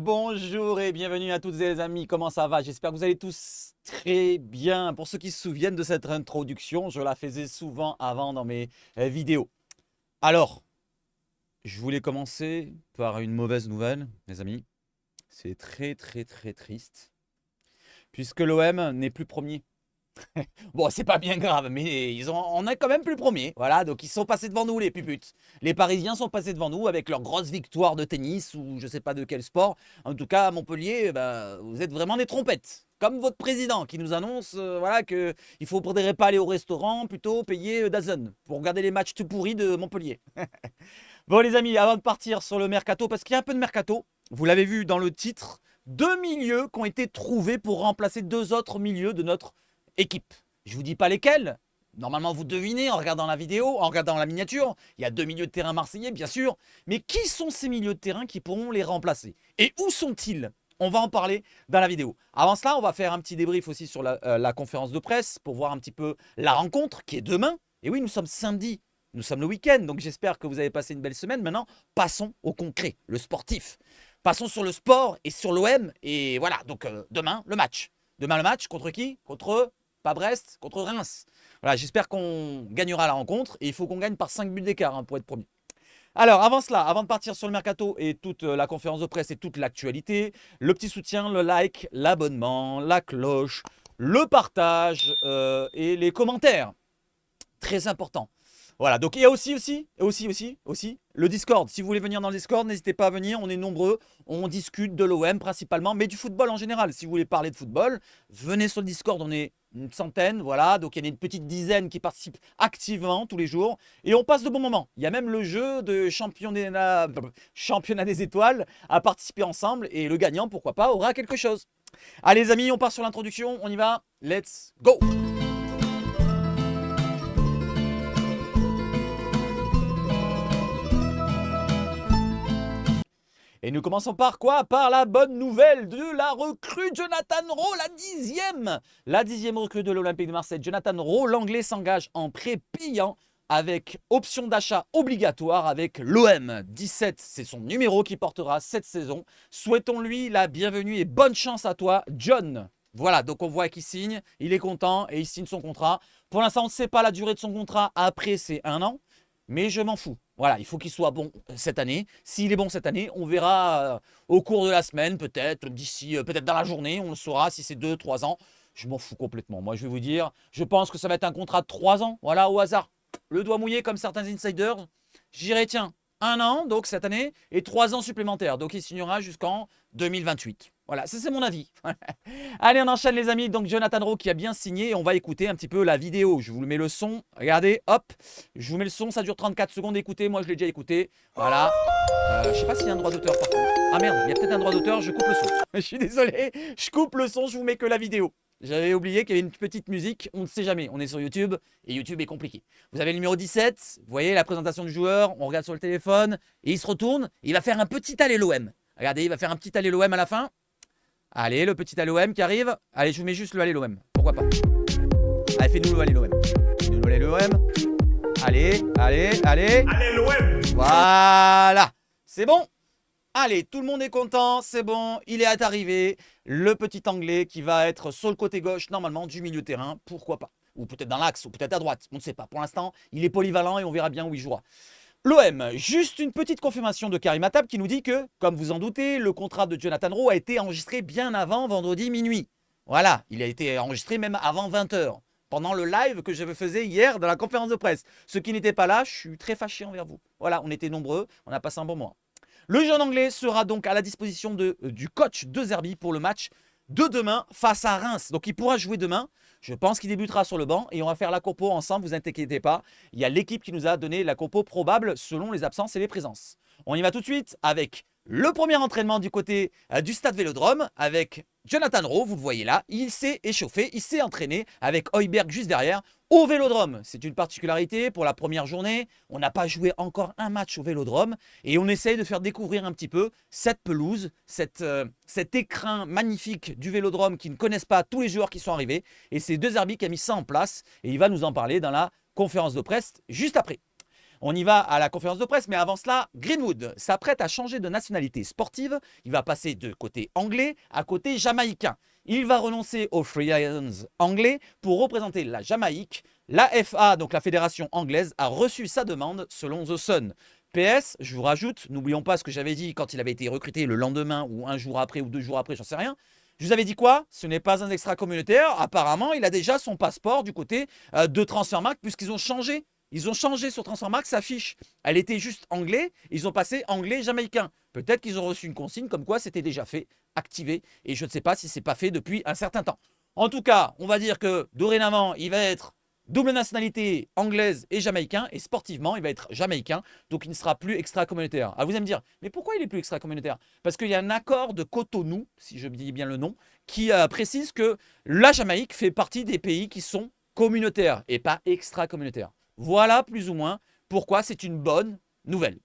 bonjour et bienvenue à toutes les amis, comment ça va? J'espère que vous allez tous très bien. Pour ceux qui se souviennent de cette introduction, je la faisais souvent avant dans mes vidéos. Alors, je voulais commencer par une mauvaise nouvelle, mes amis. C'est très triste, puisque l'OM n'est plus premier. Bon, c'est pas bien grave, mais on est quand même plus premier. Voilà, donc ils sont passés devant nous, les puputes. Les Parisiens sont passés devant nous avec leur grosse victoire de tennis ou je sais pas de quel sport. En tout cas, à Montpellier, vous êtes vraiment des trompettes. Comme votre président qui nous annonce voilà, qu'il ne faudrait pas aller au restaurant, plutôt payer DAZN pour regarder les matchs tout pourris de Montpellier. Bon, les amis, avant de partir sur le mercato, parce qu'il y a un peu de mercato, vous l'avez vu dans le titre, 2 milieux qui ont été trouvés pour remplacer 2 autres milieux de notre équipe. Je ne vous dis pas lesquels. Normalement, vous devinez en regardant la vidéo, en regardant la miniature. Il y a 2 milieux de terrain marseillais, bien sûr. Mais qui sont ces milieux de terrain qui pourront les remplacer? Et où sont-ils? On va en parler dans la vidéo. Avant cela, on va faire un petit débrief aussi sur la conférence de presse pour voir un petit peu la rencontre qui est demain. Et oui, nous sommes samedi. Nous sommes le week-end, donc j'espère que vous avez passé une belle semaine. Maintenant, passons au concret, le sportif. Passons sur le sport et sur l'OM. Et voilà, donc demain, le match. Demain, le match contre qui? Contre pas Brest, contre Reims. Voilà, j'espère qu'on gagnera la rencontre. Et il faut qu'on gagne par 5 buts d'écart pour être premier. Alors, avant cela, avant de partir sur le mercato et toute la conférence de presse et toute l'actualité, le petit soutien, le like, l'abonnement, la cloche, le partage et les commentaires. Très important. Voilà, donc il y a aussi le Discord. Si vous voulez venir dans le Discord, n'hésitez pas à venir, on est nombreux, on discute de l'OM principalement, mais du football en général. Si vous voulez parler de football, venez sur le Discord, on est une centaine, voilà, donc il y en a une petite dizaine qui participent activement tous les jours, et on passe de bons moments. Il y a même le jeu de championnat des étoiles à participer ensemble, et le gagnant, pourquoi pas, aura quelque chose. Allez les amis, on part sur l'introduction, on y va, let's go! Et nous commençons par quoi? Par la bonne nouvelle de la recrue Jonathan Rowe, la 10e. La 10e recrue de l'Olympique de Marseille. Jonathan Rowe, l'Anglais s'engage en prêt payant avec option d'achat obligatoire avec l'OM. 17, c'est son numéro qui portera cette saison. Souhaitons-lui la bienvenue et bonne chance à toi, John. Voilà, donc on voit qu'il signe, il est content et il signe son contrat. Pour l'instant, on ne sait pas la durée de son contrat. Après, c'est 1 an. Mais je m'en fous. Voilà, il faut qu'il soit bon cette année. S'il est bon cette année, on verra au cours de la semaine, peut-être, d'ici, peut-être dans la journée, on le saura si c'est 2, 3 ans. Je m'en fous complètement. Moi, je vais vous dire, je pense que ça va être un contrat de 3 ans. Voilà, au hasard. Le doigt mouillé comme certains insiders. J'irai, tiens, 1 an, donc cette année, et 3 ans supplémentaires. Donc il signera jusqu'en 2028. Voilà, ça c'est mon avis. Allez, on enchaîne les amis. Donc Jonathan Rowe qui a bien signé. On va écouter un petit peu la vidéo. Je vous mets le son. Regardez, hop. Je vous mets le son. Ça dure 34 secondes. Écoutez, moi je l'ai déjà écouté. Voilà. Je sais pas s'il y a un droit d'auteur par contre. Ah merde, il y a peut-être un droit d'auteur. Je coupe le son. Je suis désolé. Je coupe le son. Je vous mets que la vidéo. J'avais oublié qu'il y avait une petite musique. On ne sait jamais. On est sur YouTube et YouTube est compliqué. Vous avez le numéro 17. Vous voyez la présentation du joueur. On regarde sur le téléphone et il se retourne. Il va faire un petit aller l'OM. Regardez, il va faire un petit aller l'OM à la fin. Allez, le petit Allé qui arrive. Allez, je vous mets juste le Allé l'OM. Pourquoi pas? Allez, fais-nous le Allé l'OM. Fais-nous le Allé l'OM. Allez. Allez l'OM. Voilà. C'est bon. Allez, tout le monde est content. C'est bon. Il est arrivé. Le petit Anglais qui va être sur le côté gauche, normalement, du milieu de terrain. Pourquoi pas? Ou peut-être dans l'axe, ou peut-être à droite. On ne sait pas. Pour l'instant, il est polyvalent et on verra bien où il jouera. L'OM, juste une petite confirmation de Karim Attab qui nous dit que, comme vous en doutez, le contrat de Jonathan Rowe a été enregistré bien avant vendredi minuit. Voilà, il a été enregistré même avant 20 h, pendant le live que je faisais hier dans la conférence de presse. Ceux qui n'étaient pas là, je suis très fâché envers vous. Voilà, on était nombreux, on a passé un bon mois. Le jeune Anglais sera donc à la disposition du coach de Zerbi pour le match de demain face à Reims. Donc il pourra jouer demain. Je pense qu'il débutera sur le banc et on va faire la compo ensemble, vous inquiétez pas. Il y a l'équipe qui nous a donné la compo probable selon les absences et les présences. On y va tout de suite avec le premier entraînement du côté du stade Vélodrome avec Jonathan Rowe, vous le voyez là. Il s'est échauffé, il s'est entraîné avec Højbjerg juste derrière au Vélodrome. C'est une particularité pour la première journée. On n'a pas joué encore un match au Vélodrome et on essaye de faire découvrir un petit peu cette pelouse, cet écrin magnifique du Vélodrome qui ne connaissent pas tous les joueurs qui sont arrivés. Et c'est De Zerbi qui a mis ça en place et il va nous en parler dans la conférence de presse juste après. On y va à la conférence de presse, mais avant cela, Greenwood s'apprête à changer de nationalité sportive. Il va passer de côté anglais à côté jamaïcain. Il va renoncer aux Free Lions anglais pour représenter la Jamaïque. La FA, donc la fédération anglaise, a reçu sa demande selon The Sun. PS, je vous rajoute, n'oublions pas ce que j'avais dit quand il avait été recruté le lendemain ou un jour après ou 2 jours après, j'en sais rien. Je vous avais dit quoi? Ce n'est pas un extra-communautaire. Apparemment, il a déjà son passeport du côté de Transfermarkt puisqu'ils ont changé. Ils ont changé sur Transfermarkt sa fiche. Elle était juste anglais. Ils ont passé anglais-jamaïcain. Peut-être qu'ils ont reçu une consigne comme quoi c'était déjà fait, activé. Et je ne sais pas si c'est pas fait depuis un certain temps. En tout cas, on va dire que dorénavant, il va être double nationalité anglaise et jamaïcain. Et sportivement, il va être jamaïcain. Donc, il ne sera plus extra-communautaire. Ah, vous allez me dire, mais pourquoi il est plus extra-communautaire? Parce qu'il y a un accord de Cotonou, si je dis bien le nom, qui précise que la Jamaïque fait partie des pays qui sont communautaires et pas extra-communautaires. Voilà plus ou moins pourquoi c'est une bonne nouvelle.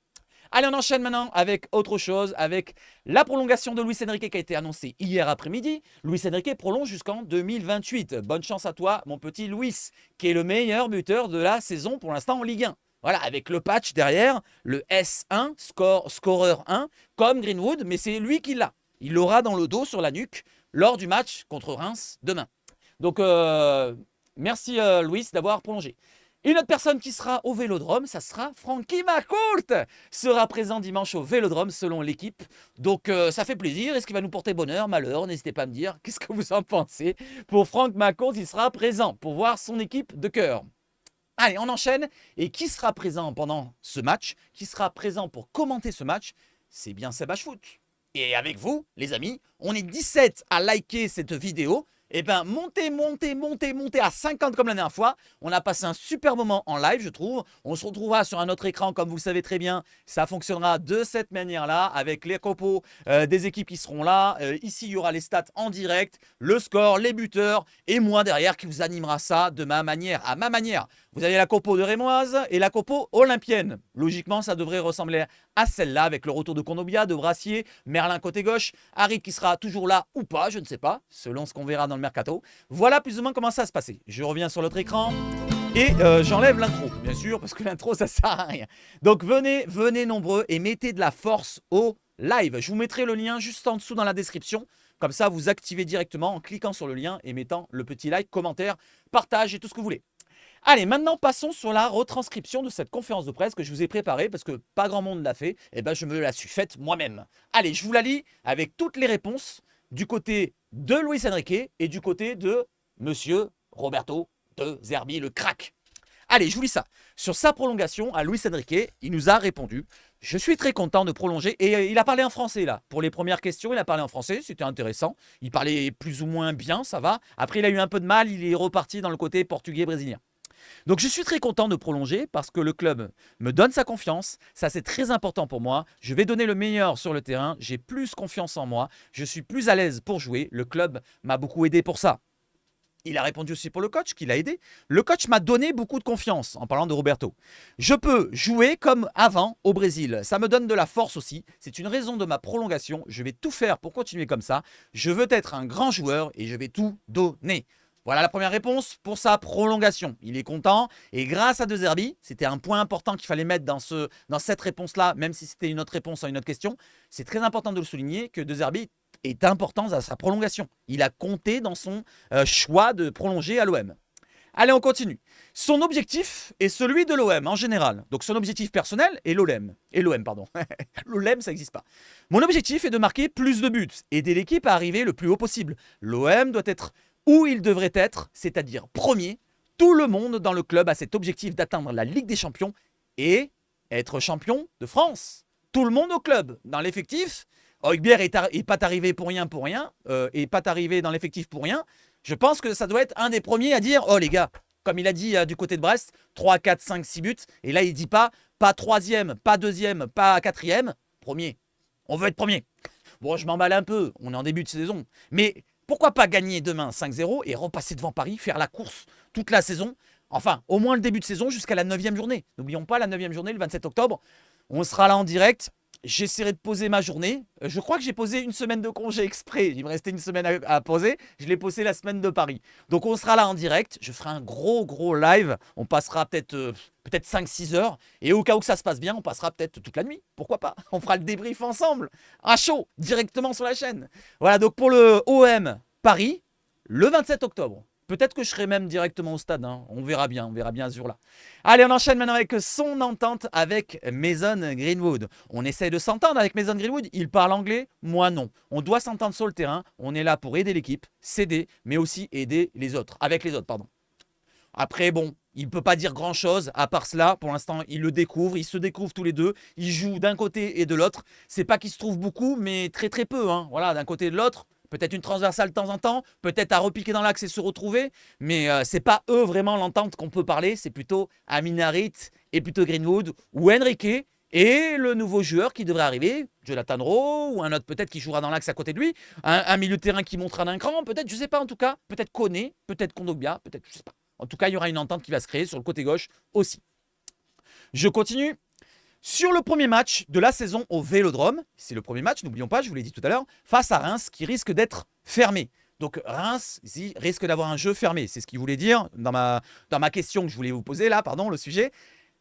Allez, on enchaîne maintenant avec autre chose, avec la prolongation de Luis Enrique qui a été annoncée hier après-midi. Luis Enrique prolonge jusqu'en 2028. Bonne chance à toi, mon petit Luis, qui est le meilleur buteur de la saison pour l'instant en Ligue 1. Voilà, avec le patch derrière, le S1, scoreur 1, comme Greenwood, mais c'est lui qui l'a. Il l'aura dans le dos, sur la nuque, lors du match contre Reims demain. Donc, merci Luis d'avoir prolongé. Une autre personne qui sera au Vélodrome, ça sera Frankie McCourt, sera présent dimanche au Vélodrome selon l'équipe. Donc ça fait plaisir. Est-ce qu'il va nous porter bonheur, malheur? N'hésitez pas à me dire qu'est-ce que vous en pensez. Pour Frank McCourt, il sera présent pour voir son équipe de cœur. Allez, on enchaîne. Et qui sera présent pendant ce match? Qui sera présent pour commenter ce match? C'est bien Sebash Foot. Et avec vous, les amis, on est 17 à liker cette vidéo. Eh bien, montez à 50 comme la dernière fois. On a passé un super moment en live, je trouve. On se retrouvera sur un autre écran, comme vous le savez très bien. Ça fonctionnera de cette manière-là, avec les compos des équipes qui seront là. Ici, il y aura les stats en direct, le score, les buteurs, et moi derrière qui vous animera ça de ma manière, à ma manière. Vous avez la compo de Rémoise et la compo olympienne. Logiquement, ça devrait ressembler à celle-là, avec le retour de Konobia, de Brassier, Merlin côté gauche, Harit qui sera toujours là ou pas, je ne sais pas, selon ce qu'on verra dans le mercato. Voilà plus ou moins comment ça va se passer. Je reviens sur l'autre écran et j'enlève l'intro, bien sûr, parce que l'intro, ça sert à rien. Donc venez nombreux et mettez de la force au live. Je vous mettrai le lien juste en dessous dans la description. Comme ça, vous activez directement en cliquant sur le lien et mettant le petit like, commentaire, partage et tout ce que vous voulez. Allez, maintenant passons sur la retranscription de cette conférence de presse que je vous ai préparée parce que pas grand monde l'a fait. Et ben je me la suis faite moi-même. Allez, je vous la lis avec toutes les réponses du côté de Luis Enrique et du côté de Monsieur Roberto De Zerbi, le crack. Allez, je vous lis ça. Sur sa prolongation à Luis Enrique, il nous a répondu « Je suis très content de prolonger ». Et il a parlé en français là. Pour les premières questions, il a parlé en français. C'était intéressant. Il parlait plus ou moins bien, ça va. Après, il a eu un peu de mal. Il est reparti dans le côté portugais-brésilien. Donc je suis très content de prolonger parce que le club me donne sa confiance. Ça, c'est très important pour moi. Je vais donner le meilleur sur le terrain. J'ai plus confiance en moi. Je suis plus à l'aise pour jouer. Le club m'a beaucoup aidé pour ça. Il a répondu aussi pour le coach qui l'a aidé. Le coach m'a donné beaucoup de confiance en parlant de Roberto. Je peux jouer comme avant au Brésil. Ça me donne de la force aussi. C'est une raison de ma prolongation. Je vais tout faire pour continuer comme ça. Je veux être un grand joueur et je vais tout donner. Voilà la première réponse pour sa prolongation. Il est content et grâce à De Zerbi, c'était un point important qu'il fallait mettre dans cette réponse-là, même si c'était une autre réponse à une autre question. C'est très important de le souligner que De Zerbi est important dans sa prolongation. Il a compté dans son choix de prolonger à l'OM. Allez, on continue. Son objectif est celui de l'OM en général. Donc son objectif personnel est l'OM. Pardon. L'OM, ça n'existe pas. Mon objectif est de marquer plus de buts, aider l'équipe à arriver le plus haut possible. L'OM doit être où il devrait être, c'est-à-dire premier. Tout le monde dans le club a cet objectif d'atteindre la Ligue des Champions et être champion de France. Tout le monde au club. Dans l'effectif, Højbjerg est pas arrivé pour rien, et pas arrivé dans l'effectif pour rien. Je pense que ça doit être un des premiers à dire « Oh les gars », comme il a dit du côté de Brest, 3, 4, 5, 6 buts. Et là, il ne dit pas troisième, pas deuxième, pas quatrième, premier. On veut être premier. Bon, je m'emballe un peu, on est en début de saison. Mais pourquoi pas gagner demain 5-0 et repasser devant Paris, faire la course toute la saison? Enfin, au moins le début de saison jusqu'à la 9e journée. N'oublions pas la 9e journée, le 27 octobre. On sera là en direct. j'essaierai de poser ma journée. Je crois que j'ai posé une semaine de congé exprès. Il me restait une semaine à poser. Je l'ai posé la semaine de Paris. Donc on sera là en direct. Je ferai un gros live. On passera peut-être 5-6 heures. Et au cas où ça se passe bien, on passera peut-être toute la nuit. Pourquoi pas? On fera le débrief ensemble. À chaud, directement sur la chaîne. Voilà, donc pour le OM Paris, le 27 octobre. Peut-être que je serai même directement au stade, hein. On verra bien ce jour-là. Allez, on enchaîne maintenant avec son entente avec Mason Greenwood. On essaye de s'entendre avec Mason Greenwood. Il parle anglais, moi non. On doit s'entendre sur le terrain. On est là pour aider l'équipe, s'aider, mais aussi aider les autres. Avec les autres, pardon. Après, bon, il ne peut pas dire grand-chose. À part cela, pour l'instant, il le découvre. Ils se découvrent tous les deux. Ils jouent d'un côté et de l'autre. C'est pas qu'ils se trouvent beaucoup, mais très peu, hein. Voilà, d'un côté et de l'autre. Peut-être une transversale de temps en temps, peut-être à repiquer dans l'axe et se retrouver, mais c'est pas eux vraiment l'entente qu'on peut parler, c'est plutôt Amin Harit et plutôt Greenwood ou Enrique et le nouveau joueur qui devrait arriver, Jonathan Rowe ou un autre peut-être qui jouera dans l'axe à côté de lui, un milieu de terrain qui montera d'un cran, peut-être, je sais pas en tout cas, peut-être Koné, peut-être Kondogbia, peut-être, je sais pas. En tout cas, il y aura une entente qui va se créer sur le côté gauche aussi. Je continue. Sur le premier match de la saison au Vélodrome, c'est le premier match, n'oublions pas, je vous l'ai dit tout à l'heure, face à Reims qui risque d'être fermé. Donc Reims risque d'avoir un jeu fermé. C'est ce qu'il voulait dire dans ma question que je voulais vous poser là, pardon, le sujet.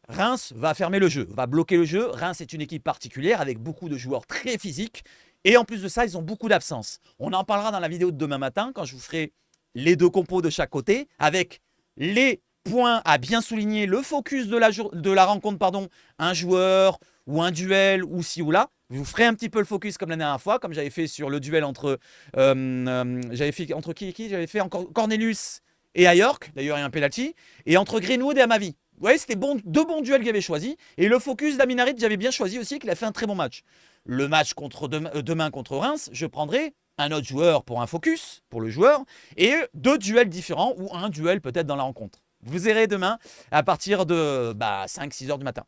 Reims va fermer le jeu, va bloquer le jeu. Reims est une équipe particulière avec beaucoup de joueurs très physiques. Et en plus de ça, ils ont beaucoup d'absence. On en parlera dans la vidéo de demain matin quand je vous ferai les deux compos de chaque côté avec les point à bien souligner, le focus de la rencontre, pardon, un joueur ou un duel ou ci ou là. Je vous ferai un petit peu le focus comme la dernière fois, comme j'avais fait sur le duel entre j'avais fait entre qui j'avais fait encore Cornelius et Ayork, d'ailleurs il y a un penalty, et entre Greenwood et Amavi. Vous voyez, c'était deux bons duels qu'il avait choisi. Et le focus d'Amin Harit, j'avais bien choisi aussi, qu'il a fait un très bon match. Le match demain contre Reims, je prendrai un autre joueur pour un focus, pour le joueur, et deux duels différents, ou un duel peut-être dans la rencontre. Vous verrez demain à partir de 5-6 heures du matin.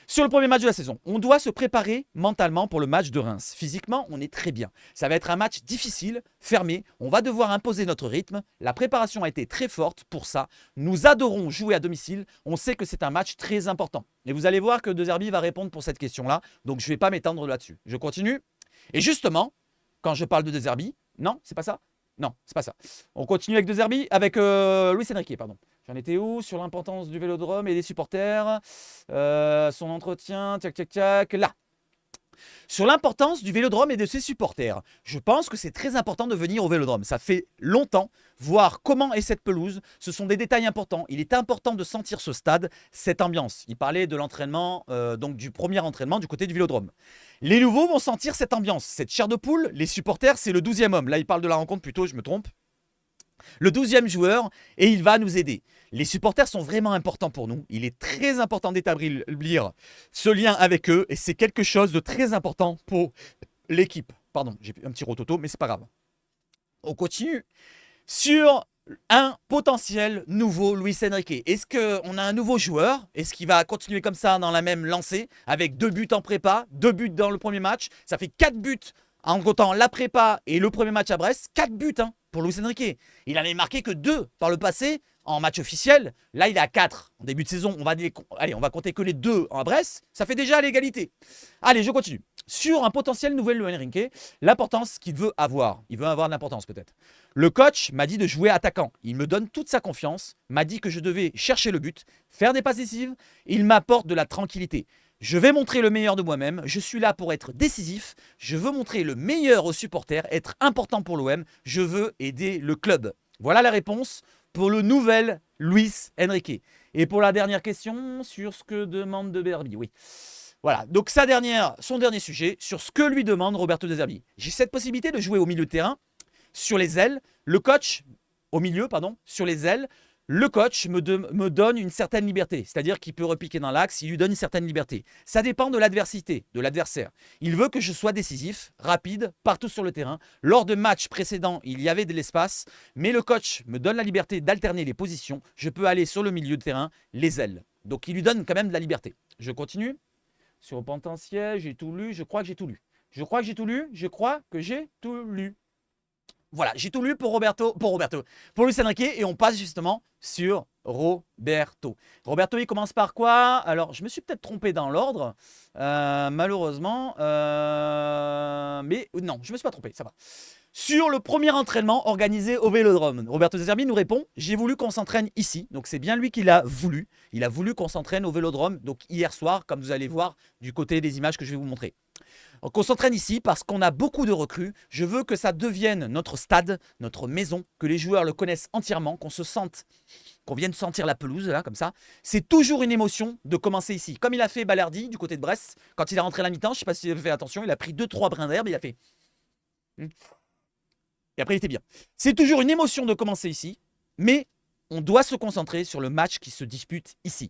Sur le premier match de la saison, on doit se préparer mentalement pour le match de Reims. Physiquement, on est très bien. Ça va être un match difficile, fermé. On va devoir imposer notre rythme. La préparation a été très forte pour ça. Nous adorons jouer à domicile. On sait que c'est un match très important. Et vous allez voir que De Zerbi va répondre pour cette question-là. Donc, je ne vais pas m'étendre là-dessus. Je continue. Et justement, quand je parle de De Zerbi, non, c'est pas ça. Non, c'est pas ça. On continue avec De Zerbi, avec Luis Enrique, pardon. J'en étais où? Sur l'importance du Vélodrome et des supporters. Son entretien, tchac, là. Sur l'importance du Vélodrome et de ses supporters. Je pense que c'est très important de venir au Vélodrome. Ça fait longtemps. Voir comment est cette pelouse, ce sont des détails importants. Il est important de sentir ce stade, cette ambiance. Il parlait de l'entraînement, donc du premier entraînement du côté du Vélodrome. Les nouveaux vont sentir cette ambiance, cette chair de poule. Les supporters, c'est le 12e homme. Là, il parle de la rencontre plutôt, je me trompe. Le 12e joueur, et il va nous aider. Les supporters sont vraiment importants pour nous. Il est très important d'établir ce lien avec eux, et c'est quelque chose de très important pour l'équipe. Pardon, j'ai un petit rototo, mais c'est pas grave. On continue sur un potentiel nouveau Luis Enrique. Est-ce qu'on a un nouveau joueur? Est-ce qu'il va continuer comme ça dans la même lancée, avec 2 buts en prépa, 2 buts dans le premier match? Ça fait 4 buts en comptant la prépa et le premier match à Brest. 4 buts, hein, pour Luis Enrique. Il n'avait marqué que 2 par le passé en match officiel. Là, il est à 4 en début de saison. On va compter que les 2 en Brest. Ça fait déjà l'égalité. Allez, je continue. Sur un potentiel nouvel Luis Enrique, l'importance qu'il veut avoir. Il veut avoir de l'importance peut-être. Le coach m'a dit de jouer attaquant. Il me donne toute sa confiance. M'a dit que je devais chercher le but, faire des passes décisives. Il m'apporte de la tranquillité. Je vais montrer le meilleur de moi-même. Je suis là pour être décisif. Je veux montrer le meilleur aux supporters, être important pour l'OM. Je veux aider le club. Voilà la réponse pour le nouvel Luis Enrique. Et pour la dernière question, sur ce que demande De Zerbi. Oui. Voilà, donc son dernier sujet, sur ce que lui demande Roberto De Zerbi. J'ai cette possibilité de jouer au milieu de terrain, sur les ailes. Le coach, au milieu, pardon, sur les ailes. Le coach me donne une certaine liberté, c'est-à-dire qu'il peut repiquer dans l'axe, il lui donne une certaine liberté. Ça dépend de l'adversité, de l'adversaire. Il veut que je sois décisif, rapide, partout sur le terrain. Lors de matchs précédents, il y avait de l'espace, mais le coach me donne la liberté d'alterner les positions. Je peux aller sur le milieu de terrain, les ailes. Donc il lui donne quand même de la liberté. Je continue. Sur le potentiel, j'ai tout lu, je crois que j'ai tout lu. Je crois que j'ai tout lu. Voilà, j'ai tout lu pour Luis Enrique et on passe justement sur Roberto. Roberto, il commence par quoi? Alors, je me suis peut-être trompé dans l'ordre, malheureusement. Mais non, je ne me suis pas trompé, ça va. Sur le premier entraînement organisé au Vélodrome, Roberto De Zerbi nous répond: j'ai voulu qu'on s'entraîne ici. Donc c'est bien lui qui l'a voulu. Il a voulu qu'on s'entraîne au Vélodrome, donc hier soir, comme vous allez voir du côté des images que je vais vous montrer. Donc on s'entraîne ici parce qu'on a beaucoup de recrues. Je veux que ça devienne notre stade, notre maison, que les joueurs le connaissent entièrement, qu'on se sente, qu'on vienne sentir la pelouse, là, comme ça. C'est toujours une émotion de commencer ici. Comme il a fait Balerdi, du côté de Brest, quand il est rentré à la mi-temps, je ne sais pas si vous avez fait attention, il a pris 2-3 brins d'herbe, il a fait... Et après, il était bien. C'est toujours une émotion de commencer ici, mais on doit se concentrer sur le match qui se dispute ici.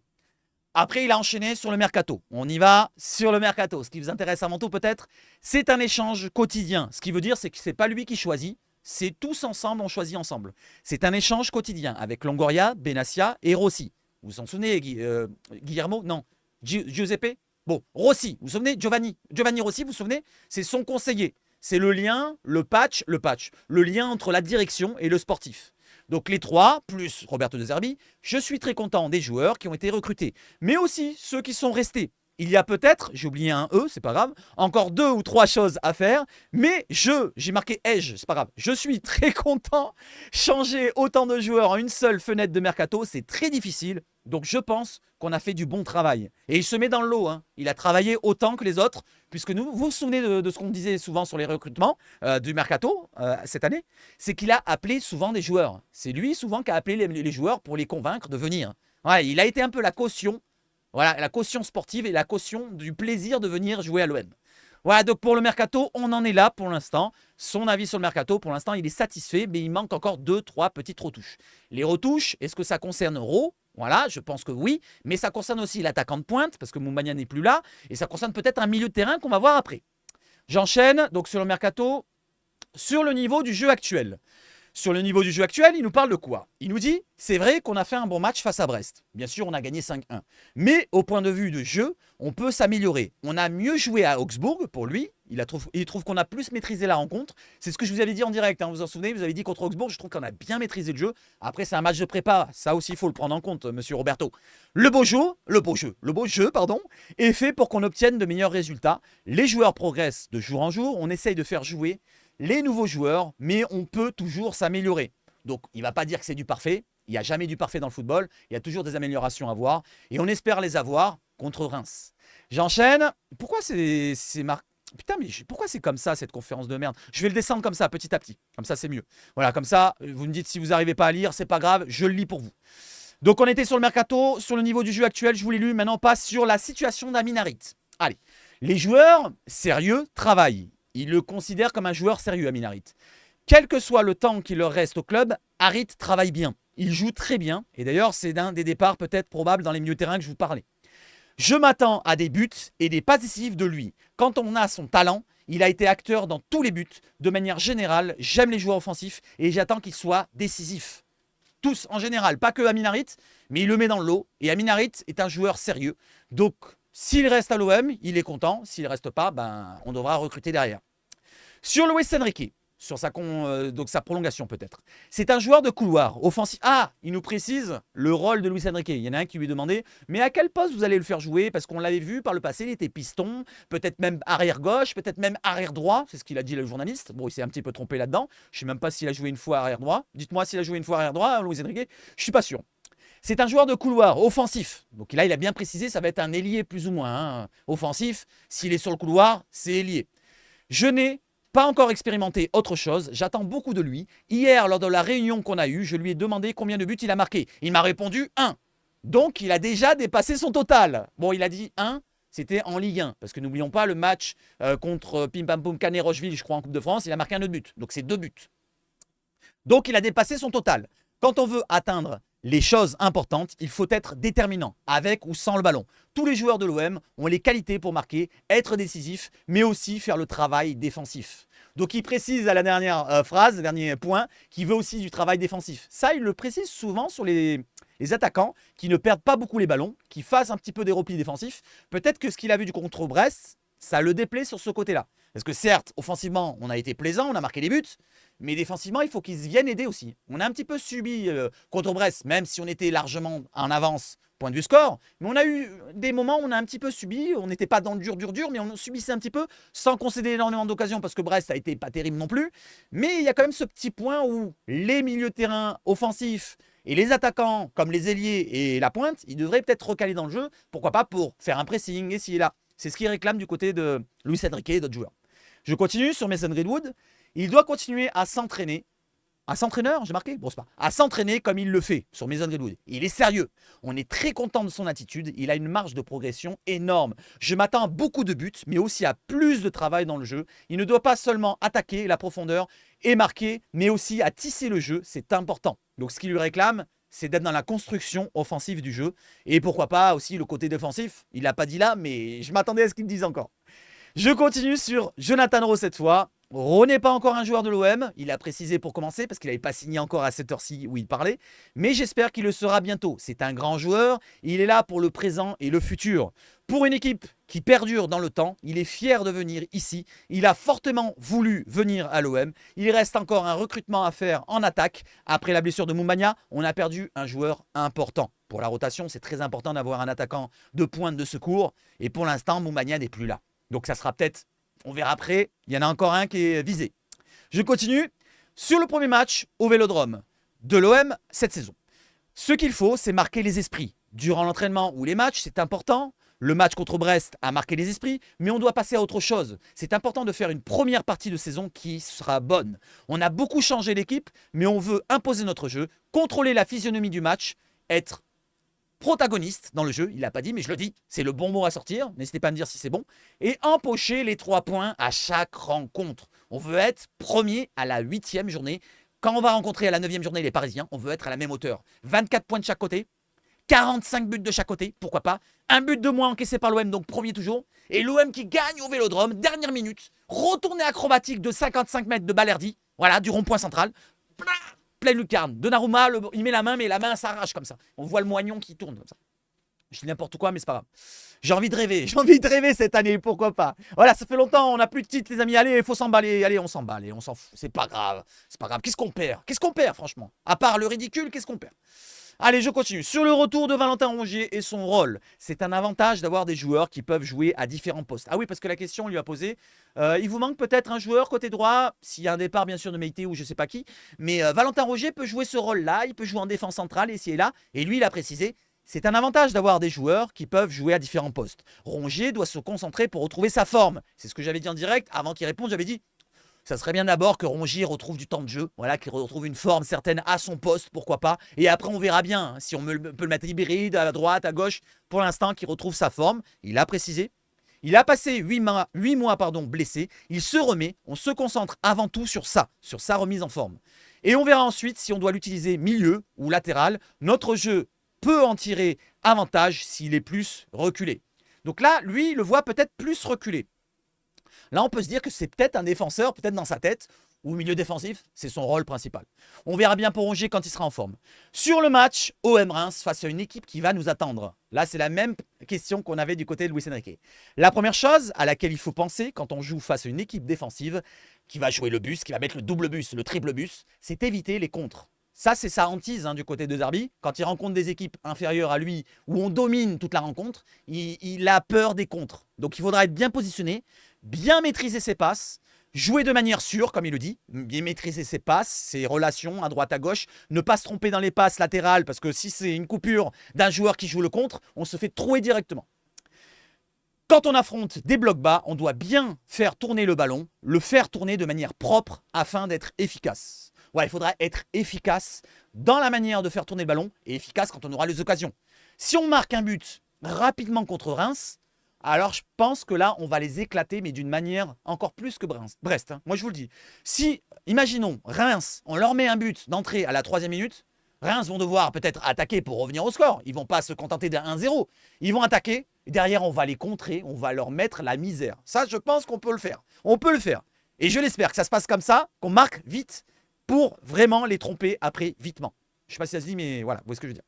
Après, il a enchaîné sur le mercato. On y va sur le mercato. Ce qui vous intéresse avant tout peut-être, c'est un échange quotidien. Ce qui veut dire, c'est que ce n'est pas lui qui choisit, c'est tous ensemble, on choisit ensemble. C'est un échange quotidien avec Longoria, Benassia et Rossi. Vous vous en souvenez, Guillermo? Non. Giuseppe? Bon, Rossi, vous vous souvenez? Giovanni Rossi, vous vous souvenez? C'est son conseiller. C'est le lien, le patch, le lien entre la direction et le sportif. Donc les trois, plus Roberto De Zerbi, je suis très content des joueurs qui ont été recrutés, mais aussi ceux qui sont restés. Il y a peut-être, j'ai oublié un E, c'est pas grave, encore 2 ou 3 choses à faire, mais j'ai marqué Edge, c'est pas grave, je suis très content. Changer autant de joueurs en une seule fenêtre de mercato, c'est très difficile, donc je pense qu'on a fait du bon travail. Et il se met dans le lot, hein. Il a travaillé autant que les autres, puisque vous vous souvenez de ce qu'on disait souvent sur les recrutements du mercato cette année, c'est qu'il a appelé souvent des joueurs. C'est lui souvent qui a appelé les joueurs pour les convaincre de venir. Ouais, il a été un peu la caution. Voilà, la caution sportive et la caution du plaisir de venir jouer à l'OM. Voilà, donc pour le mercato, on en est là pour l'instant. Son avis sur le mercato, pour l'instant, il est satisfait, mais il manque encore 2-3 petites retouches. Les retouches, est-ce que ça concerne Ro? Voilà, je pense que oui, mais ça concerne aussi l'attaquant de pointe, parce que Moumania n'est plus là, et ça concerne peut-être un milieu de terrain qu'on va voir après. J'enchaîne, donc sur le mercato, sur le niveau du jeu actuel. Sur le niveau du jeu actuel, il nous parle de quoi? Il nous dit, c'est vrai qu'on a fait un bon match face à Brest. Bien sûr, on a gagné 5-1. Mais au point de vue de jeu, on peut s'améliorer. On a mieux joué à Augsbourg, pour lui. Il trouve qu'on a plus maîtrisé la rencontre. C'est ce que je vous avais dit en direct. Hein. Vous vous en souvenez? Vous avez dit contre Augsbourg, je trouve qu'on a bien maîtrisé le jeu. Après, c'est un match de prépa. Ça aussi, il faut le prendre en compte, monsieur Roberto. Le beau jeu, est fait pour qu'on obtienne de meilleurs résultats. Les joueurs progressent de jour en jour. On essaye de faire jouer les nouveaux joueurs, mais on peut toujours s'améliorer. Donc, il ne va pas dire que c'est du parfait. Il n'y a jamais du parfait dans le football. Il y a toujours des améliorations à voir. Et on espère les avoir contre Reims. J'enchaîne. Pourquoi c'est marqué? Putain, mais pourquoi c'est comme ça, cette conférence de merde? Je vais le descendre comme ça, petit à petit. Comme ça, c'est mieux. Voilà, comme ça, vous me dites si vous n'arrivez pas à lire, c'est pas grave, je le lis pour vous. Donc, on était sur le mercato, sur le niveau du jeu actuel, je vous l'ai lu. Maintenant, on passe sur la situation d'Amin Harit. Allez, les joueurs sérieux travaillent. Ils le considèrent comme un joueur sérieux, Amin Harit. Quel que soit le temps qu'il leur reste au club, Harit travaille bien. Il joue très bien. Et d'ailleurs, c'est d'un des départs peut-être probables dans les milieux de terrain que je vous parlais. Je m'attends à des buts et des passes décisives de lui. Quand on a son talent, il a été acteur dans tous les buts. De manière générale, j'aime les joueurs offensifs et j'attends qu'il soit décisif. Tous en général, pas que Amin Harit, mais il le met dans le lot. Et Amin Harit est un joueur sérieux. Donc, s'il reste à l'OM, il est content. S'il ne reste pas, on devra recruter derrière. Sur Luis Enrique, sur sa prolongation peut-être. C'est un joueur de couloir, offensif. Ah, il nous précise le rôle de Luis Enrique. Il y en a un qui lui demandait, mais à quel poste vous allez le faire jouer? Parce qu'on l'avait vu par le passé, il était piston, peut-être même arrière gauche, peut-être même arrière droit. C'est ce qu'il a dit le journaliste. Bon, il s'est un petit peu trompé là-dedans. Je ne sais même pas s'il a joué une fois arrière droit. Dites-moi s'il a joué une fois arrière droit, Luis Enrique. Je ne suis pas sûr. C'est un joueur de couloir, offensif. Donc là, il a bien précisé, ça va être un ailier plus ou moins. Hein. Offensif, s'il est sur le couloir, c'est ailier. Je n'ai pas encore expérimenté autre chose, j'attends beaucoup de lui. Hier, lors de la réunion qu'on a eue, je lui ai demandé combien de buts il a marqué. Il m'a répondu 1. Donc, il a déjà dépassé son total. Bon, il a dit 1, c'était en Ligue 1. Parce que n'oublions pas le match contre Pim Pam Poum Canet Rocheville, je crois, en Coupe de France, il a marqué un autre but. Donc, c'est 2 buts. Donc, il a dépassé son total. Quand on veut atteindre les choses importantes, il faut être déterminant, avec ou sans le ballon. Tous les joueurs de l'OM ont les qualités pour marquer, être décisifs, mais aussi faire le travail défensif. Donc il précise à la dernière phrase, le dernier point, qu'il veut aussi du travail défensif. Ça, il le précise souvent sur les attaquants qui ne perdent pas beaucoup les ballons, qui fassent un petit peu des replis défensifs. Peut-être que ce qu'il a vu du contre Brest, ça le déplaît sur ce côté-là. Parce que certes, offensivement, on a été plaisant, on a marqué des buts, mais défensivement, il faut qu'ils viennent aider aussi. On a un petit peu subi contre Brest, même si on était largement en avance, point de vue score. Mais on a eu des moments où on a un petit peu subi. On n'était pas dans le dur, mais on subissait un petit peu sans concéder énormément d'occasions parce que Brest a été pas terrible non plus. Mais il y a quand même ce petit point où les milieux de terrain offensifs et les attaquants, comme les ailiers et la pointe, ils devraient peut-être recaler dans le jeu. Pourquoi pas pour faire un pressing, ici et là. C'est ce qu'ils réclament du côté de Luis Enrique et d'autres joueurs. Je continue sur Mason Greenwood. Il doit continuer à s'entraîner. À s'entraîneur, j'ai marqué? Bon, c'est pas. À s'entraîner comme il le fait sur Mason Greenwood. Il est sérieux. On est très content de son attitude. Il a une marge de progression énorme. Je m'attends à beaucoup de buts, mais aussi à plus de travail dans le jeu. Il ne doit pas seulement attaquer la profondeur et marquer, mais aussi à tisser le jeu. C'est important. Donc, ce qu'il lui réclame, c'est d'être dans la construction offensive du jeu. Et pourquoi pas aussi le côté défensif. Il l'a pas dit là, mais je m'attendais à ce qu'il dise encore. Je continue sur Jonathan Rowe cette fois. Rowe n'est pas encore un joueur de l'OM, il a précisé pour commencer parce qu'il n'avait pas signé encore à cette heure-ci où il parlait, mais j'espère qu'il le sera bientôt. C'est un grand joueur, il est là pour le présent et le futur. Pour une équipe qui perdure dans le temps, il est fier de venir ici, il a fortement voulu venir à l'OM, il reste encore un recrutement à faire en attaque. Après la blessure de Moumbagna, on a perdu un joueur important. Pour la rotation, c'est très important d'avoir un attaquant de pointe de secours, et pour l'instant, Moumbagna n'est plus là. Donc ça sera peut-être, on verra après, il y en a encore un qui est visé. Je continue sur le premier match au Vélodrome de l'OM cette saison. Ce qu'il faut, c'est marquer les esprits. Durant l'entraînement ou les matchs, c'est important. Le match contre Brest a marqué les esprits, mais on doit passer à autre chose. C'est important de faire une première partie de saison qui sera bonne. On a beaucoup changé l'équipe, mais on veut imposer notre jeu, contrôler la physionomie du match, être protagoniste dans le jeu, il l'a pas dit, mais je le dis, c'est le bon mot à sortir, n'hésitez pas à me dire si c'est bon, et empocher les 3 points à chaque rencontre. On veut être premier à la 8e journée. Quand on va rencontrer à la 9e journée les Parisiens, on veut être à la même hauteur. 24 points de chaque côté, 45 buts de chaque côté, pourquoi pas. Un but de moins encaissé par l'OM, donc premier toujours. Et l'OM qui gagne au Vélodrome, dernière minute, retourné acrobatique de 55 mètres de Balerdi, voilà, du rond-point central. Pleine lucarne. Donnarumma, il met la main, mais la main s'arrache comme ça. On voit le moignon qui tourne comme ça. Je dis n'importe quoi, mais c'est pas grave. J'ai envie de rêver cette année, pourquoi pas. Voilà, ça fait longtemps, on n'a plus de titre, les amis. Allez, il faut s'emballer. Allez, on s'emballe, on s'en fout. C'est pas grave. C'est pas grave. Qu'est-ce qu'on perd? Qu'est-ce qu'on perd, franchement? À part le ridicule, qu'est-ce qu'on perd? Allez, je continue. Sur le retour de Valentin Rongier et son rôle, c'est un avantage d'avoir des joueurs qui peuvent jouer à différents postes. Ah oui, parce que la question, on lui a posé, il vous manque peut-être un joueur côté droit, s'il y a un départ bien sûr de Meïté ou je ne sais pas qui, mais Valentin Rongier peut jouer ce rôle-là, il peut jouer en défense centrale ici et là, et lui, il a précisé, c'est un avantage d'avoir des joueurs qui peuvent jouer à différents postes. Rongier doit se concentrer pour retrouver sa forme. C'est ce que j'avais dit en direct, avant qu'il réponde, j'avais dit, ça serait bien d'abord que Rongier retrouve du temps de jeu, voilà, qu'il retrouve une forme certaine à son poste, pourquoi pas. Et après, on verra bien si on peut le mettre hybride, à droite, à gauche. Pour l'instant, qu'il retrouve sa forme. Il a précisé. Il a passé 8 mois blessé. Il se remet. On se concentre avant tout sur ça, sur sa remise en forme. Et on verra ensuite si on doit l'utiliser milieu ou latéral. Notre jeu peut en tirer avantage s'il est plus reculé. Donc là, lui, il le voit peut-être plus reculé. Là, on peut se dire que c'est peut-être un défenseur, peut-être dans sa tête, ou milieu défensif, c'est son rôle principal. On verra bien pour Rongier quand il sera en forme. Sur le match, OM Reims face à une équipe qui va nous attendre. Là, c'est la même question qu'on avait du côté de Luis Enrique. La première chose à laquelle il faut penser quand on joue face à une équipe défensive, qui va jouer le bus, qui va mettre le double bus, le triple bus, c'est éviter les contres. Ça, c'est sa hantise du côté de Zerbi. Quand il rencontre des équipes inférieures à lui, où on domine toute la rencontre, il a peur des contres. Donc, il faudra être bien positionné, bien maîtriser ses passes, jouer de manière sûre, comme il le dit, bien maîtriser ses passes, ses relations à droite à gauche, ne pas se tromper dans les passes latérales, parce que si c'est une coupure d'un joueur qui joue le contre, on se fait trouer directement. Quand on affronte des blocs bas, on doit bien faire tourner le ballon, le faire tourner de manière propre afin d'être efficace. Ouais, il faudra être efficace dans la manière de faire tourner le ballon et efficace quand on aura les occasions. Si on marque un but rapidement contre Reims, alors je pense que là, on va les éclater, mais d'une manière encore plus que Brest. Moi, je vous le dis. Si, imaginons, Reims, on leur met un but d'entrée à la 3e minute, Reims vont devoir peut-être attaquer pour revenir au score. Ils ne vont pas se contenter d'un 1-0. Ils vont attaquer, et derrière, on va les contrer, on va leur mettre la misère. Ça, je pense qu'on peut le faire. On peut le faire. Et je l'espère que ça se passe comme ça, qu'on marque vite, pour vraiment les tromper après vitement. Je ne sais pas si ça se dit, mais voilà, vous voyez ce que je veux dire.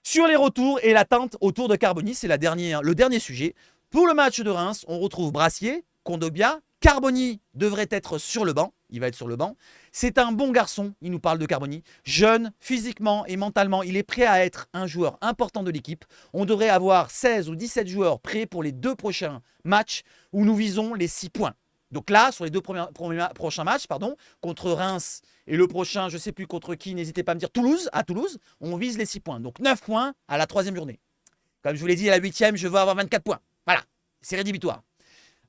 Sur les retours et l'attente autour de Carboni, c'est le dernier sujet. Pour le match de Reims, on retrouve Brassier, Kondogbia. Carboni devrait être sur le banc. il va être sur le banc. C'est un bon garçon, il nous parle de Carboni. Jeune, physiquement et mentalement, il est prêt à être un joueur important de l'équipe. On devrait avoir 16 ou 17 joueurs prêts pour les 2 prochains matchs où nous visons les 6 points. Donc là, sur les 2 prochains matchs, contre Reims et le prochain, je ne sais plus contre qui, n'hésitez pas à me dire, à Toulouse, on vise les 6 points. Donc 9 points à la 3e journée. Comme je vous l'ai dit, à la 8e, je veux avoir 24 points. Voilà, c'est rédhibitoire.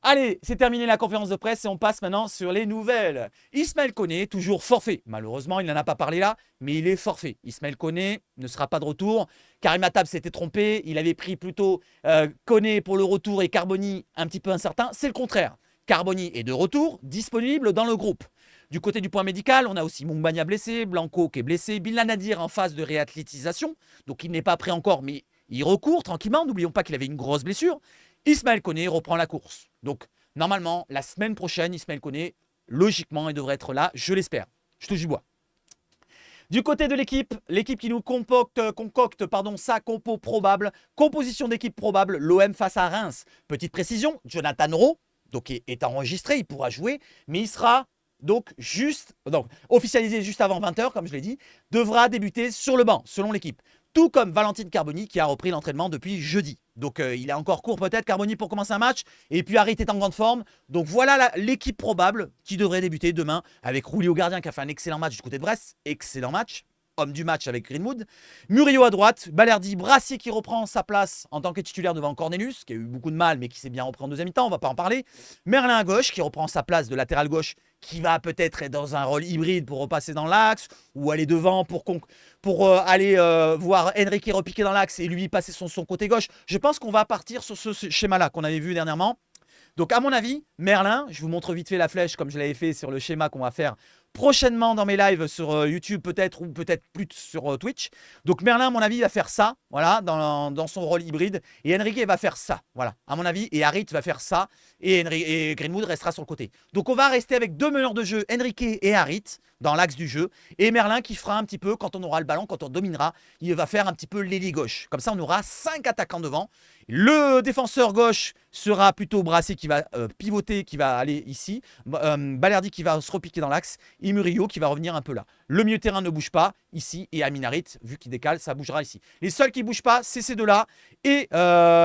Allez, c'est terminé la conférence de presse et on passe maintenant sur les nouvelles. Ismaël Koné, toujours forfait. Malheureusement, il n'en a pas parlé là, mais il est forfait. Ismaël Koné ne sera pas de retour. Karim Attab s'était trompé. Il avait pris plutôt Koné pour le retour et Carboni un petit peu incertain. C'est le contraire. Carboni est de retour, disponible dans le groupe. Du côté du point médical, on a aussi Moumbagna blessé, Blanco qui est blessé, Bilal Nadir en phase de réathlétisation. Donc il n'est pas prêt encore, mais il recourt tranquillement. N'oublions pas qu'il avait une grosse blessure. Ismaël Koné reprend la course. Donc, normalement, la semaine prochaine, Ismaël Koné, logiquement, il devrait être là, je l'espère. Je touche du bois. Du côté de l'équipe qui nous concocte sa compo probable. Composition d'équipe probable, l'OM face à Reims. Petite précision, Jonathan Rowe, donc est enregistré, il pourra jouer, mais il sera donc officialisé juste avant 20h, comme je l'ai dit, devra débuter sur le banc, selon l'équipe. Tout comme Valentine Carboni qui a repris l'entraînement depuis jeudi. Donc il est encore court peut-être Carboni pour commencer un match. Et puis Harit est en grande forme. Donc voilà l'équipe probable qui devrait débuter demain avec Rouli au gardien qui a fait un excellent match du côté de Brest. Excellent match. Homme du match avec Greenwood. Murillo à droite. Balerdi, Brassier qui reprend sa place en tant que titulaire devant Cornelius, qui a eu beaucoup de mal mais qui s'est bien repris en deuxième mi-temps. On ne va pas en parler. Merlin à gauche qui reprend sa place de latéral gauche, qui va peut-être être dans un rôle hybride pour repasser dans l'axe ou aller devant pour aller voir Enrique repiquer dans l'axe et lui passer son côté gauche. Je pense qu'on va partir sur ce schéma-là qu'on avait vu dernièrement. Donc à mon avis, Merlin, je vous montre vite fait la flèche comme je l'avais fait sur le schéma qu'on va faire prochainement dans mes lives sur YouTube peut-être ou peut-être plus sur Twitch. Donc Merlin, à mon avis, va faire ça, voilà, dans son rôle hybride. Et Enrique va faire ça, voilà, à mon avis. Et Harit va faire ça. Et Greenwood restera sur le côté. Donc on va rester avec 2 meneurs de jeu, Enrique et Harit, dans l'axe du jeu. Et Merlin qui fera un petit peu, quand on aura le ballon, quand on dominera, il va faire un petit peu l'ailier gauche. Comme ça, on aura 5 attaquants devant. Le défenseur gauche sera plutôt Brassé qui va pivoter, qui va aller ici. Balerdi qui va se repiquer dans l'axe. Et Murillo qui va revenir un peu là. Le milieu terrain ne bouge pas ici. Et Amin Harit, vu qu'il décale, ça bougera ici. Les seuls qui ne bougent pas, c'est ces deux-là. Et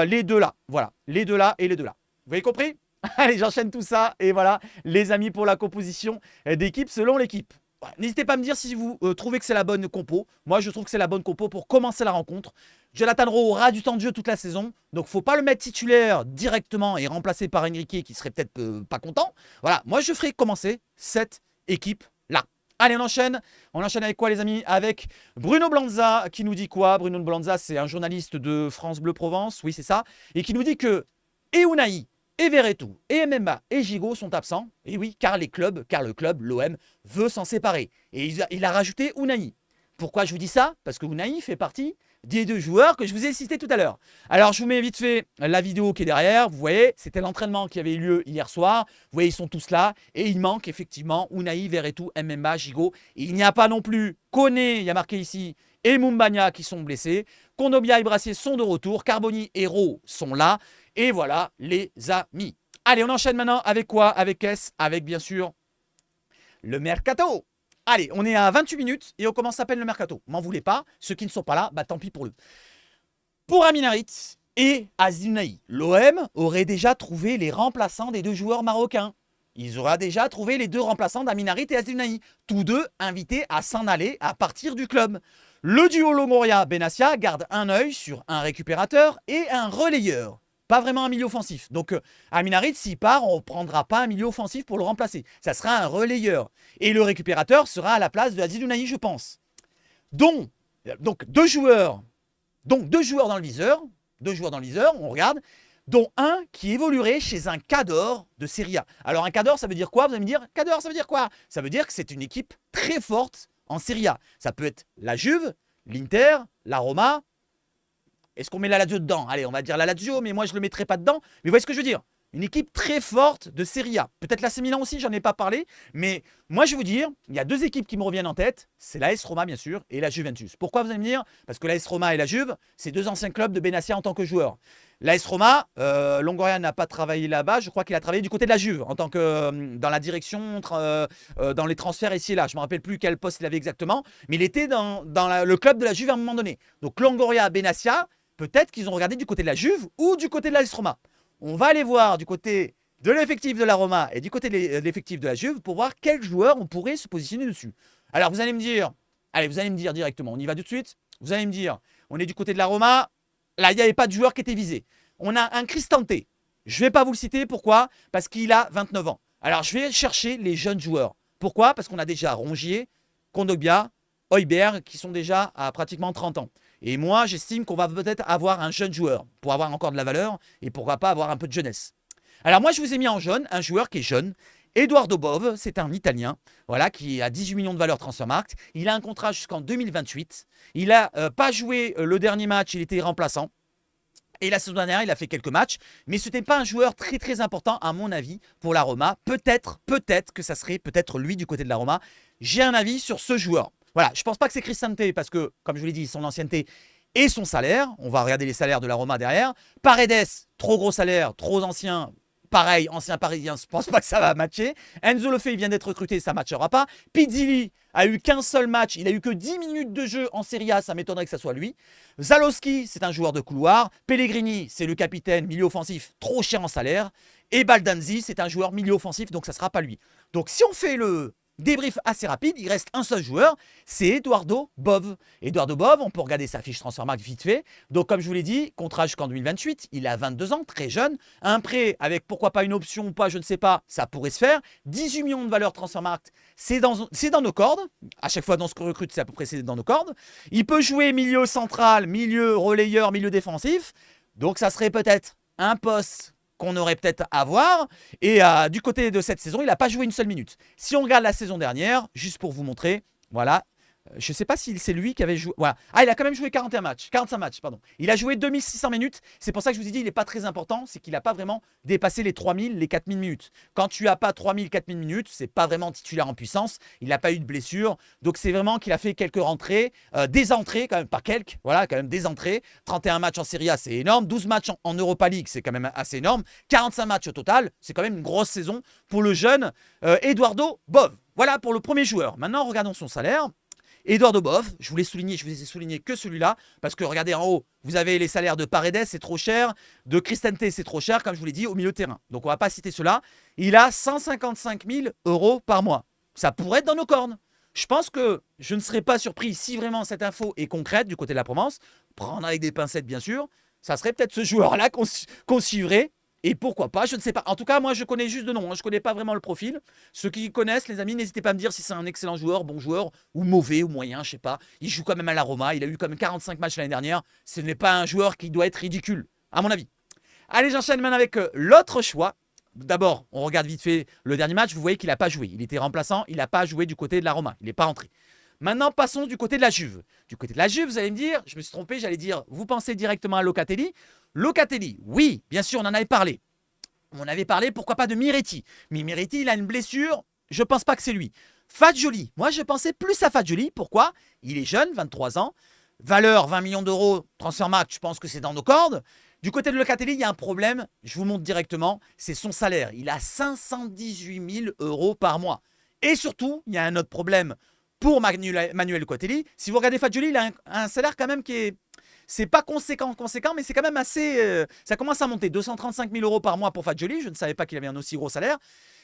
les deux là. Voilà. Les deux là et les deux là. Vous avez compris? Allez, j'enchaîne tout ça. Et voilà, les amis, pour la composition d'équipe selon l'équipe. N'hésitez pas à me dire si vous trouvez que c'est la bonne compo. Moi, je trouve que c'est la bonne compo pour commencer la rencontre. Jonathan Rowe aura du temps de jeu toute la saison. Donc, il ne faut pas le mettre titulaire directement et remplacé par Enrique qui serait peut-être pas content. Voilà, moi, je ferai commencer cette équipe-là. Allez, on enchaîne. On enchaîne avec quoi, les amis? Avec Bruno Blanza qui nous dit quoi? Bruno Blanza, c'est un journaliste de France Bleu Provence. Oui, c'est ça. Et qui nous dit que Unai et Verretou, et Mbemba et Gigot sont absents. Et oui, car le club, l'OM, veut s'en séparer. Et il a rajouté Unai. Pourquoi je vous dis ça? Parce que Unai fait partie des 2 joueurs que je vous ai cités tout à l'heure. Alors, je vous mets vite fait la vidéo qui est derrière. Vous voyez, c'était l'entraînement qui avait eu lieu hier soir. Vous voyez, ils sont tous là. Et il manque effectivement Unai, Verretou, Mbemba, Gigot. Et il n'y a pas non plus Koné, il y a marqué ici, et Moumbagna qui sont blessés. Kondogbia et Brassier sont de retour. Carboni et Rowe sont là. Et voilà, les amis. Allez, on enchaîne maintenant avec quoi? Avec Avec bien sûr le mercato. Allez, on est à 28 minutes et on commence à peine le mercato. M'en voulez pas. Ceux qui ne sont pas là, bah tant pis pour eux. Pour Amin Harit et Aziz Unai, l'OM aurait déjà trouvé les remplaçants des 2 joueurs marocains. Ils auraient déjà trouvé les 2 remplaçants d'Amin Harit et Aziz Unai. Tous 2 invités à s'en aller à partir du club. Le duo Longoria-Benassia garde un œil sur un récupérateur et un relayeur. Pas vraiment un milieu offensif. Donc, Amin Harit, s'il part, on ne prendra pas un milieu offensif pour le remplacer. Ça sera un relayeur. Et le récupérateur sera à la place de Aziz Unai, je pense. Donc 2 joueurs. Donc, 2 joueurs dans le viseur. 2 joueurs dans le viseur, on regarde. Dont un qui évoluerait chez un Cador de Serie A. Alors, un Cador, ça veut dire quoi? Vous allez me dire, Cador, ça veut dire quoi? Ça veut dire que c'est une équipe très forte en Serie A. Ça peut être la Juve, l'Inter, la Roma. Est-ce qu'on met la Lazio dedans? Allez, on va dire la Lazio, mais moi je ne le mettrai pas dedans. Mais vous voyez ce que je veux dire? Une équipe très forte de Serie A. Peut-être l'AC Milan aussi, j'en ai pas parlé. Mais moi, je vais vous dire, il y a deux équipes qui me reviennent en tête. C'est l'AS Roma, bien sûr, et la Juventus. Pourquoi vous allez me dire? Parce que l'AS Roma et la Juve, c'est deux anciens clubs de Benassia en tant que joueur. L'AS Roma, Longoria n'a pas travaillé là-bas. Je crois qu'il a travaillé du côté de la Juve, en tant que dans la direction, dans les transferts ici et là. Je ne me rappelle plus quel poste il avait exactement. Mais il était dans le club de la Juve à un moment donné. Donc Longoria, Benassia, peut-être qu'ils ont regardé du côté de la Juve ou du côté de l'AS Roma. On va aller voir du côté de l'effectif de la Roma et du côté de l'effectif de la Juve pour voir quel joueur on pourrait se positionner dessus. Alors vous allez me dire, allez, vous allez me dire directement, on y va tout de suite. Vous allez me dire, on est du côté de la Roma, là il n'y avait pas de joueur qui était visé. On a un Cristante. Je ne vais pas vous le citer, pourquoi? Parce qu'il a 29 ans. Alors je vais chercher les jeunes joueurs. Pourquoi? Parce qu'on a déjà Rongier, Kondogbia, Højbjerg qui sont déjà à pratiquement 30 ans. Et moi, j'estime qu'on va peut-être avoir un jeune joueur pour avoir encore de la valeur et pourquoi pas avoir un peu de jeunesse. Alors moi, je vous ai mis en jaune un joueur qui est jeune. Edoardo Bove, c'est un Italien, voilà, qui a 18 millions de valeur Transfermarkt. Il a un contrat jusqu'en 2028. Il n'a pas joué le dernier match, il était remplaçant. Et la saison dernière, il a fait quelques matchs, mais ce n'était pas un joueur très très important à mon avis pour la Roma. Peut-être que ça serait peut-être lui du côté de la Roma. J'ai un avis sur ce joueur. Voilà, je ne pense pas que c'est Cristante parce que, comme je vous l'ai dit, son ancienneté et son salaire. On va regarder les salaires de la Roma derrière. Paredes, trop gros salaire, trop ancien. Pareil, ancien parisien, je ne pense pas que ça va matcher. Enzo Lefebvre, il vient d'être recruté, ça ne matchera pas. Pizzilli a eu qu'un seul match, il a eu que 10 minutes de jeu en Serie A, ça m'étonnerait que ça soit lui. Zalowski, c'est un joueur de couloir. Pellegrini, c'est le capitaine, milieu offensif, trop cher en salaire. Et Baldanzi, c'est un joueur milieu offensif, donc ça ne sera pas lui. Donc si on fait le débrief assez rapide, il reste un seul joueur, c'est Edoardo Bove. Edoardo Bove, on peut regarder sa fiche Transfermarkt vite fait. Donc comme je vous l'ai dit, contrat jusqu'en 2028, il a 22 ans, très jeune. Un prêt avec pourquoi pas une option ou pas, je ne sais pas, ça pourrait se faire. 18 millions de valeur Transfermarkt, c'est dans nos cordes. À chaque fois dans ce qu'on recrute, c'est à peu près dans nos cordes. Il peut jouer milieu central, milieu relayeur, milieu défensif. Donc ça serait peut-être un poste qu'on aurait peut-être à voir. Et du côté de cette saison, il n'a pas joué une seule minute. Si on regarde la saison dernière, juste pour vous montrer, voilà, je ne sais pas si c'est lui qui avait joué. Voilà. Ah, il a quand même joué 45 matchs, pardon. Il a joué 2600 minutes. C'est pour ça que je vous ai dit, il n'est pas très important. C'est qu'il n'a pas vraiment dépassé les 3000, les 4000 minutes. Quand tu n'as pas 3000, 4000 minutes, c'est pas vraiment titulaire en puissance. Il n'a pas eu de blessure. Donc c'est vraiment qu'il a fait quelques rentrées, des entrées quand même, pas quelques. Voilà, quand même des entrées. 31 matchs en Serie A, c'est énorme. 12 matchs en Europa League, c'est quand même assez énorme. 45 matchs au total, c'est quand même une grosse saison pour le jeune Edoardo Bove. Voilà pour le premier joueur. Maintenant, regardons son salaire. Edoardo Bove, je vous ai souligné que celui-là, parce que regardez en haut, vous avez les salaires de Paredes, c'est trop cher, de Cristante, c'est trop cher, comme je vous l'ai dit, au milieu de terrain. Donc on ne va pas citer cela. Il a 155 000 € par mois. Ça pourrait être dans nos cornes. Je pense que je ne serais pas surpris si vraiment cette info est concrète du côté de la Provence. Prendre avec des pincettes, bien sûr. Ça serait peut-être ce joueur-là qu'on suivrait. Et pourquoi pas, je ne sais pas. En tout cas, moi, je connais juste de nom. Je ne connais pas vraiment le profil. Ceux qui connaissent, les amis, n'hésitez pas à me dire si c'est un excellent joueur, bon joueur, ou mauvais, ou moyen, je ne sais pas. Il joue quand même à la Roma. Il a eu quand même 45 matchs l'année dernière. Ce n'est pas un joueur qui doit être ridicule, à mon avis. Allez, j'enchaîne maintenant avec l'autre choix. D'abord, on regarde vite fait le dernier match. Vous voyez qu'il n'a pas joué. Il était remplaçant. Il n'a pas joué du côté de la Roma. Il n'est pas rentré. Maintenant, passons du côté de la Juve. Du côté de la Juve, vous allez me dire, je me suis trompé, j'allais dire, vous pensez directement à Locatelli. Locatelli, oui, bien sûr, on en avait parlé. On avait parlé, pourquoi pas, de Miretti. Mais Miretti, il a une blessure, je ne pense pas que c'est lui. Fagioli, moi je pensais plus à Fagioli. Pourquoi? Il est jeune, 23 ans. Valeur 20 millions d'euros, Transfermarkt, je pense que c'est dans nos cordes. Du côté de Locatelli, il y a un problème, je vous montre directement, c'est son salaire. Il a 518 000 € par mois. Et surtout, il y a un autre problème pour Manuel Locatelli. Si vous regardez Fagioli, il a un salaire quand même qui est... C'est pas conséquent, mais c'est quand même assez... ça commence à monter. 235 000 € par mois pour Fagioli. Je ne savais pas qu'il avait un aussi gros salaire.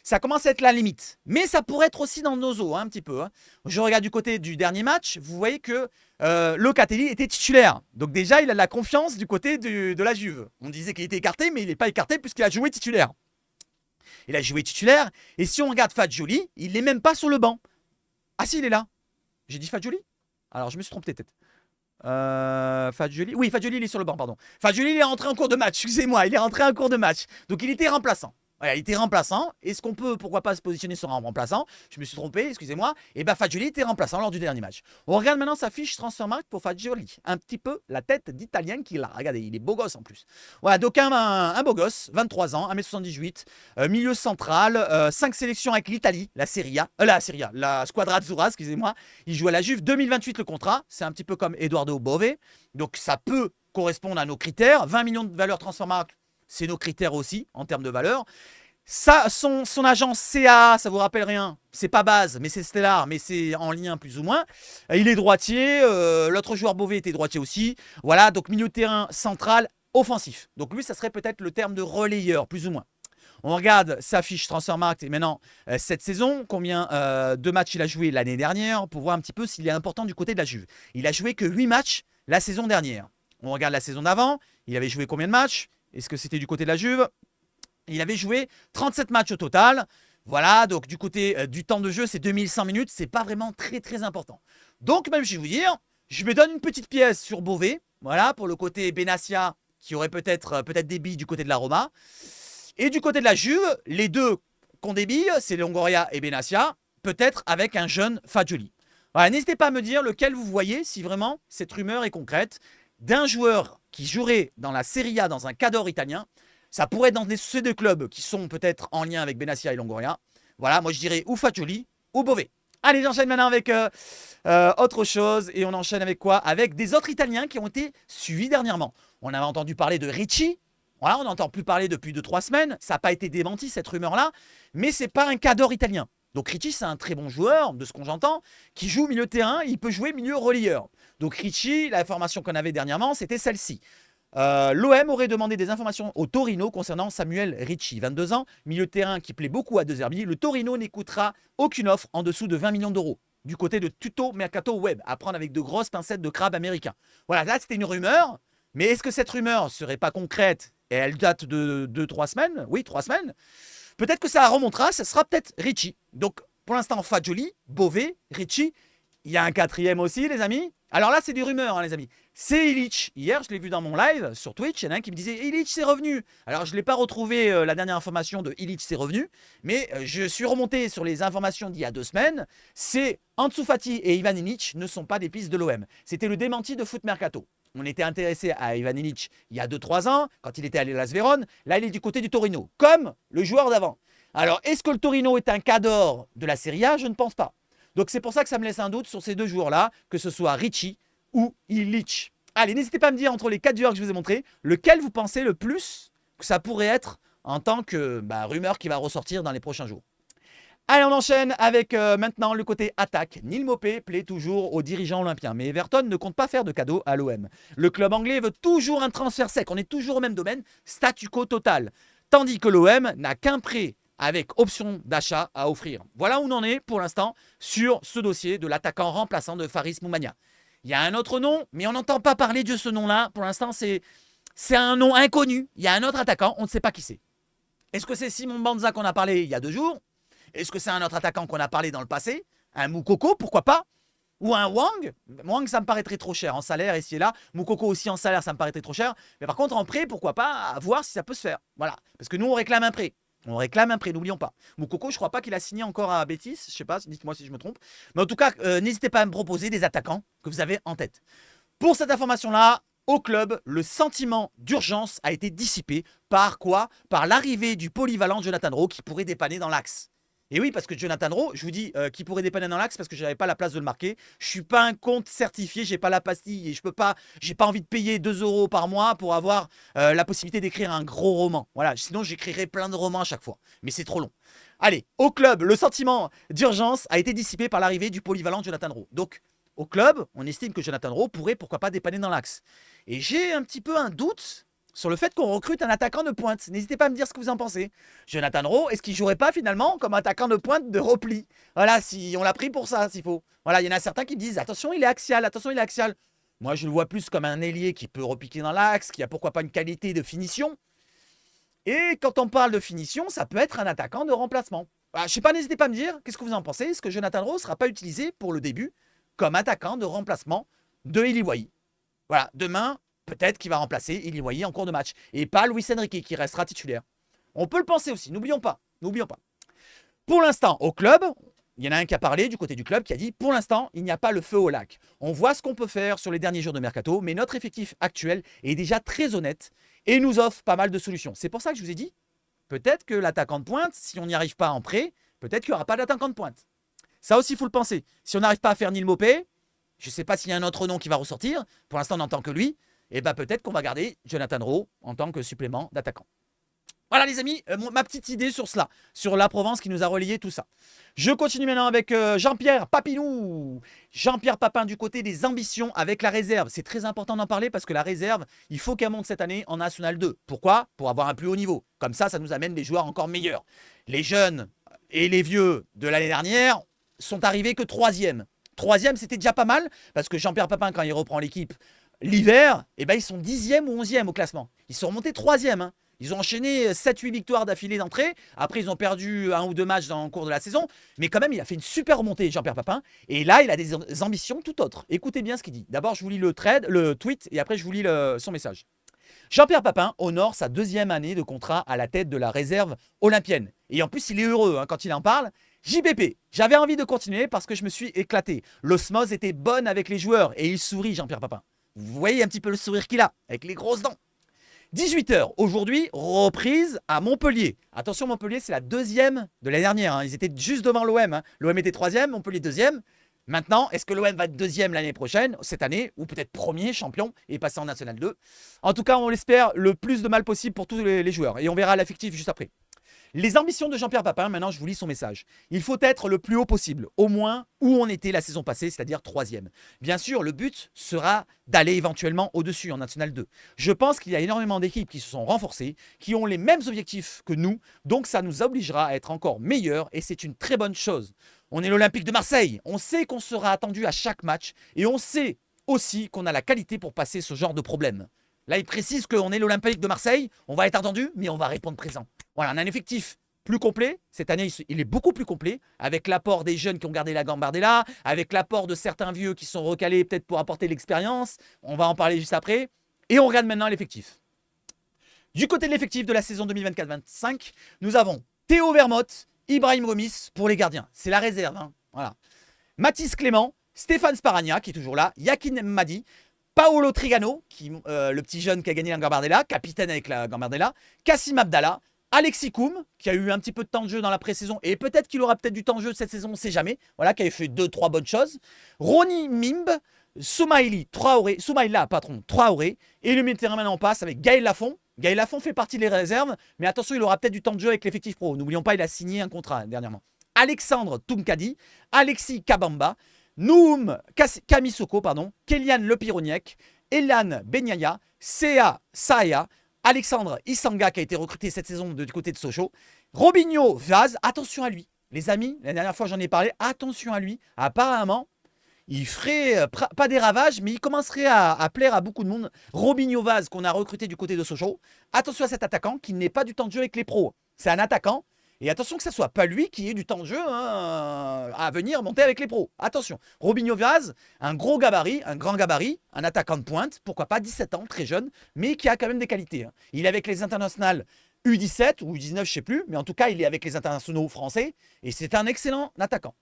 Ça commence à être la limite. Mais ça pourrait être aussi dans nos eaux, hein, un petit peu. Hein. Je regarde du côté du dernier match. Vous voyez que Locatelli était titulaire. Donc déjà, il a de la confiance du côté de la Juve. On disait qu'il était écarté, mais il n'est pas écarté puisqu'il a joué titulaire. Il a joué titulaire. Et si on regarde Fagioli, il n'est même pas sur le banc. Ah si, il est là. J'ai dit Fagioli? Alors, je me suis trompé peut-être. Fagioli. Oui, Fagioli, il est sur le banc, pardon. Fagioli, il est rentré en cours de match. Excusez-moi, il est rentré en cours de match. Donc, il était remplaçant. Voilà, il était remplaçant. Est-ce qu'on peut, pourquoi pas, se positionner sur un remplaçant? Je me suis trompé, excusez-moi. Et bah Fagioli était remplaçant lors du dernier match. On regarde maintenant sa fiche Transfermarkt pour Fagioli. Un petit peu la tête d'Italien qu'il a. Regardez, il est beau gosse en plus. Voilà, donc un beau gosse, 23 ans, 1m78, milieu central, 5 sélections avec l'Italie, la Serie A, la Squadra Azzurra, excusez-moi. Il joue à la Juve, 2028 le contrat. C'est un petit peu comme Eduardo Bove. Donc ça peut correspondre à nos critères. 20 millions de valeur Transfermarkt. C'est nos critères aussi en termes de valeur. Ça, son agence CA, ça vous rappelle rien? C'est pas base, mais c'est Stellar, mais c'est en lien plus ou moins. Il est droitier, l'autre joueur Beauvais était droitier aussi. Voilà, donc milieu de terrain central, offensif. Donc lui, ça serait peut-être le terme de relayeur, plus ou moins. On regarde sa fiche Transfermarkt et maintenant cette saison, combien de matchs il a joué l'année dernière pour voir un petit peu s'il est important du côté de la Juve. Il a joué que 8 matchs la saison dernière. On regarde la saison d'avant, il avait joué combien de matchs? Est-ce que c'était du côté de la Juve? Il avait joué 37 matchs au total. Voilà, donc du côté du temps de jeu, c'est 2100 minutes. C'est pas vraiment très très important. Donc même je vais vous dire, je me donne une petite pièce sur Beauvais. Voilà, pour le côté Benassia, qui aurait peut-être des billes du côté de la Roma. Et du côté de la Juve, les deux qui ont des billes, c'est Longoria et Benassia. Peut-être avec un jeune Fagioli. Voilà, n'hésitez pas à me dire lequel vous voyez, si vraiment cette rumeur est concrète, d'un joueur qui jouerait dans la Serie A, dans un cadre italien. Ça pourrait être dans ces deux clubs qui sont peut-être en lien avec Benassia et Longoria. Voilà, moi je dirais ou Fagioli ou Beauvais. Allez, j'enchaîne maintenant avec autre chose. Et on enchaîne avec quoi? Avec des autres Italiens qui ont été suivis dernièrement. On avait entendu parler de Ricci. Voilà, on n'entend plus parler depuis 2-3 semaines. Ça n'a pas été démenti cette rumeur-là. Mais ce n'est pas un cadre italien. Donc Ricci, c'est un très bon joueur, de ce qu'on j'entend, qui joue milieu de terrain. Il peut jouer milieu relayeur. Donc Ricci, l'information qu'on avait dernièrement, c'était celle-ci. L'OM aurait demandé des informations au Torino concernant Samuel Ricci, 22 ans, milieu de terrain qui plaît beaucoup à De Zerbi. Le Torino n'écoutera aucune offre en dessous de 20 millions d'euros du côté de Tutto Mercato Web, à prendre avec de grosses pincettes de crabe américain. Voilà, là c'était une rumeur, mais est-ce que cette rumeur serait pas concrète et elle date de 2-3 semaines? Oui, 3 semaines. Peut-être que ça remontera, ça sera peut-être Ricci. Donc pour l'instant, Fagioli, Beauvais, Ricci. Il y a un quatrième aussi, les amis. Alors là, c'est des rumeurs, hein, les amis. C'est Illich. Hier, je l'ai vu dans mon live sur Twitch. Il y en a un qui me disait Illich, c'est revenu. Alors, je ne l'ai pas retrouvé la dernière information de Illich, c'est revenu. Mais je suis remonté sur les informations d'il y a 2 semaines. C'est Ansu Fati et Ivan Illich ne sont pas des pistes de l'OM. C'était le démenti de Foot Mercato. On était intéressé à Ivan Illich il y a 2-3 ans, quand il était allé à Las Vérone. Là, il est du côté du Torino, comme le joueur d'avant. Alors, est-ce que le Torino est un cadre de la Serie A? Je ne pense pas. Donc c'est pour ça que ça me laisse un doute sur ces deux joueurs-là, que ce soit Ricci ou Illich. Allez, n'hésitez pas à me dire entre les 4 joueurs que je vous ai montrés, lequel vous pensez le plus que ça pourrait être en tant que rumeur qui va ressortir dans les prochains jours. Allez, on enchaîne avec maintenant le côté attaque. Neil Maupay plaît toujours aux dirigeants olympiens, mais Everton ne compte pas faire de cadeau à l'OM. Le club anglais veut toujours un transfert sec, on est toujours au même domaine, statu quo total. Tandis que l'OM n'a qu'un prêt avec option d'achat à offrir. Voilà où on en est pour l'instant sur ce dossier de l'attaquant remplaçant de Faris Moumania. Il y a un autre nom, mais on n'entend pas parler de ce nom-là. Pour l'instant, c'est un nom inconnu. Il y a un autre attaquant, on ne sait pas qui c'est. Est-ce que c'est Simon Banza qu'on a parlé il y a 2 jours? Est-ce que c'est un autre attaquant qu'on a parlé dans le passé? Un Moukoko, pourquoi pas? Ou un Wang? Wang, ça me paraîtrait trop cher en salaire, ici et là. Moukoko aussi en salaire, ça me paraîtrait trop cher. Mais par contre, en prêt, pourquoi pas? À voir si ça peut se faire. Voilà. Parce que nous, on réclame un prêt. On réclame un prêt, n'oublions pas. Moukoko, je crois pas qu'il a signé encore à Betis. Je sais pas, dites-moi si je me trompe. Mais en tout cas, n'hésitez pas à me proposer des attaquants que vous avez en tête. Pour cette information-là, au club, le sentiment d'urgence a été dissipé par quoi? Par l'arrivée du polyvalent Jonathan Rowe qui pourrait dépanner dans l'axe. Et oui, parce que Jonathan Rowe, je vous dis qui pourrait dépanner dans l'axe parce que je n'avais pas la place de le marquer. Je ne suis pas un compte certifié, j'ai pas la pastille et je peux pas, j'ai pas envie de payer 2 € par mois pour avoir la possibilité d'écrire un gros roman. Voilà, sinon j'écrirais plein de romans à chaque fois, mais c'est trop long. Allez, au club, le sentiment d'urgence a été dissipé par l'arrivée du polyvalent Jonathan Rowe. Donc, au club, on estime que Jonathan Rowe pourrait pourquoi pas dépanner dans l'axe. Et j'ai un petit peu un doute sur le fait qu'on recrute un attaquant de pointe. N'hésitez pas à me dire ce que vous en pensez. Jonathan Rowe, est-ce qu'il jouerait pas finalement comme attaquant de pointe de repli? Voilà, si on l'a pris pour ça, s'il faut. Voilà, il y en a certains qui me disent attention, il est axial, attention, il est axial. Moi, je le vois plus comme un ailier qui peut repiquer dans l'axe, qui a pourquoi pas une qualité de finition. Et quand on parle de finition, ça peut être un attaquant de remplacement. Voilà, je sais pas, n'hésitez pas à me dire qu'est-ce que vous en pensez. Est-ce que Jonathan Rowe ne sera pas utilisé pour le début comme attaquant de remplacement de Eli Wahi? Voilà, demain, peut-être qu'il va remplacer Eli Wahi en cours de match. Et pas Luis Enrique qui restera titulaire. On peut le penser aussi, n'oublions pas. N'oublions pas. Pour l'instant, au club, il y en a un qui a parlé du côté du club qui a dit pour l'instant, il n'y a pas le feu au lac. On voit ce qu'on peut faire sur les derniers jours de mercato, mais notre effectif actuel est déjà très honnête et nous offre pas mal de solutions. C'est pour ça que je vous ai dit, peut-être que l'attaquant de pointe, si on n'y arrive pas en prêt, peut-être qu'il n'y aura pas d'attaquant de pointe. Ça aussi, il faut le penser. Si on n'arrive pas à faire Neil Maupay, je ne sais pas s'il y a un autre nom qui va ressortir. Pour l'instant, on n'entend que lui. Et bien peut-être qu'on va garder Jonathan Rowe en tant que supplément d'attaquant. Voilà les amis, ma petite idée sur cela, sur la Provence qui nous a relayé tout ça. Je continue maintenant avec Jean-Pierre Papinou. Jean-Pierre Papin du côté des ambitions avec la réserve. C'est très important d'en parler parce que la réserve, il faut qu'elle monte cette année en National 2. Pourquoi? Pour avoir un plus haut niveau. Comme ça nous amène des joueurs encore meilleurs. Les jeunes et les vieux de l'année dernière sont arrivés que 3e. 3e, c'était déjà pas mal parce que Jean-Pierre Papin, quand il reprend l'équipe l'hiver, eh ben, ils sont 10e ou 11e au classement. Ils sont remontés 3e. Hein. Ils ont enchaîné 7-8 victoires d'affilée d'entrée. Après, ils ont perdu 1 ou 2 matchs dans le cours de la saison. Mais quand même, il a fait une super remontée, Jean-Pierre Papin. Et là, il a des ambitions tout autres. Écoutez bien ce qu'il dit. D'abord, je vous lis le tweet et après, je vous lis son message. Jean-Pierre Papin honore sa 2e année de contrat à la tête de la réserve olympienne. Et en plus, il est heureux quand il en parle. JPP, j'avais envie de continuer parce que je me suis éclaté. L'osmose était bonne avec les joueurs. Et il sourit, Jean-Pierre Papin. Vous voyez un petit peu le sourire qu'il a, avec les grosses dents. 18h, aujourd'hui, reprise à Montpellier. Attention, Montpellier, c'est la 2e de l'année dernière. Hein. Ils étaient juste devant l'OM. Hein. L'OM était 3e, Montpellier 2e. Maintenant, est-ce que l'OM va être 2e l'année prochaine, cette année, ou peut-être premier champion et passer en National 2? En tout cas, on l'espère le plus de mal possible pour tous les joueurs. Et on verra l'affectif juste après. Les ambitions de Jean-Pierre Papin, maintenant je vous lis son message. Il faut être le plus haut possible, au moins où on était la saison passée, c'est-à-dire 3e. Bien sûr, le but sera d'aller éventuellement au-dessus en National 2. Je pense qu'il y a énormément d'équipes qui se sont renforcées, qui ont les mêmes objectifs que nous, donc ça nous obligera à être encore meilleurs et c'est une très bonne chose. On est l'Olympique de Marseille, on sait qu'on sera attendu à chaque match et on sait aussi qu'on a la qualité pour passer ce genre de problème. Là, il précise qu'on est l'Olympique de Marseille, on va être attendu, mais on va répondre présent. Voilà, on a un effectif plus complet. Cette année, il est beaucoup plus complet, avec l'apport des jeunes qui ont gardé la Gambardella, avec l'apport de certains vieux qui sont recalés peut-être pour apporter l'expérience. On va en parler juste après. Et on regarde maintenant l'effectif. Du côté de l'effectif de la saison 2024-25, nous avons Théo Vermote, Ibrahim Gomis pour les gardiens. C'est la réserve. Hein. Voilà. Mathis Clément, Stéphane Sparagna qui est toujours là, Yakin Madi, Paolo Trigano, le petit jeune qui a gagné la Gambardella, capitaine avec la Gambardella, Kassim Abdallah, Alexis Koum, qui a eu un petit peu de temps de jeu dans la pré-saison, et peut-être qu'il aura peut-être du temps de jeu cette saison, on ne sait jamais, voilà, qui avait fait 2-3 bonnes choses, Ronny Mimb, Soumaïla, Traoré, et le milieu de terrain maintenant on passe avec Gaël Lafont. Gaël Lafont fait partie des réserves, mais attention, il aura peut-être du temps de jeu avec l'effectif pro. N'oublions pas, il a signé un contrat dernièrement. Alexandre Toumkadi, Alexis Kabamba, Noum Kamisoko, Kélian Lepironiec, Elan Benyaya, Sea Saea, Alexandre Isanga qui a été recruté cette saison du côté de Sochaux, Robinho Vaz, attention à lui. Les amis, la dernière fois j'en ai parlé, attention à lui. Apparemment, il ferait pas des ravages, mais il commencerait à plaire à beaucoup de monde. Robinho Vaz qu'on a recruté du côté de Sochaux. Attention à cet attaquant qui n'est pas du temps de jeu avec les pros. C'est un attaquant. Et attention que ce ne soit pas lui qui ait du temps de jeu à venir monter avec les pros. Attention, Robinho Vaz, un gros gabarit, un grand gabarit, un attaquant de pointe, pourquoi pas 17 ans, très jeune, mais qui a quand même des qualités. Hein. Il est avec les internationales U17 ou U19, je ne sais plus, mais en tout cas, il est avec les internationaux français et c'est un excellent attaquant.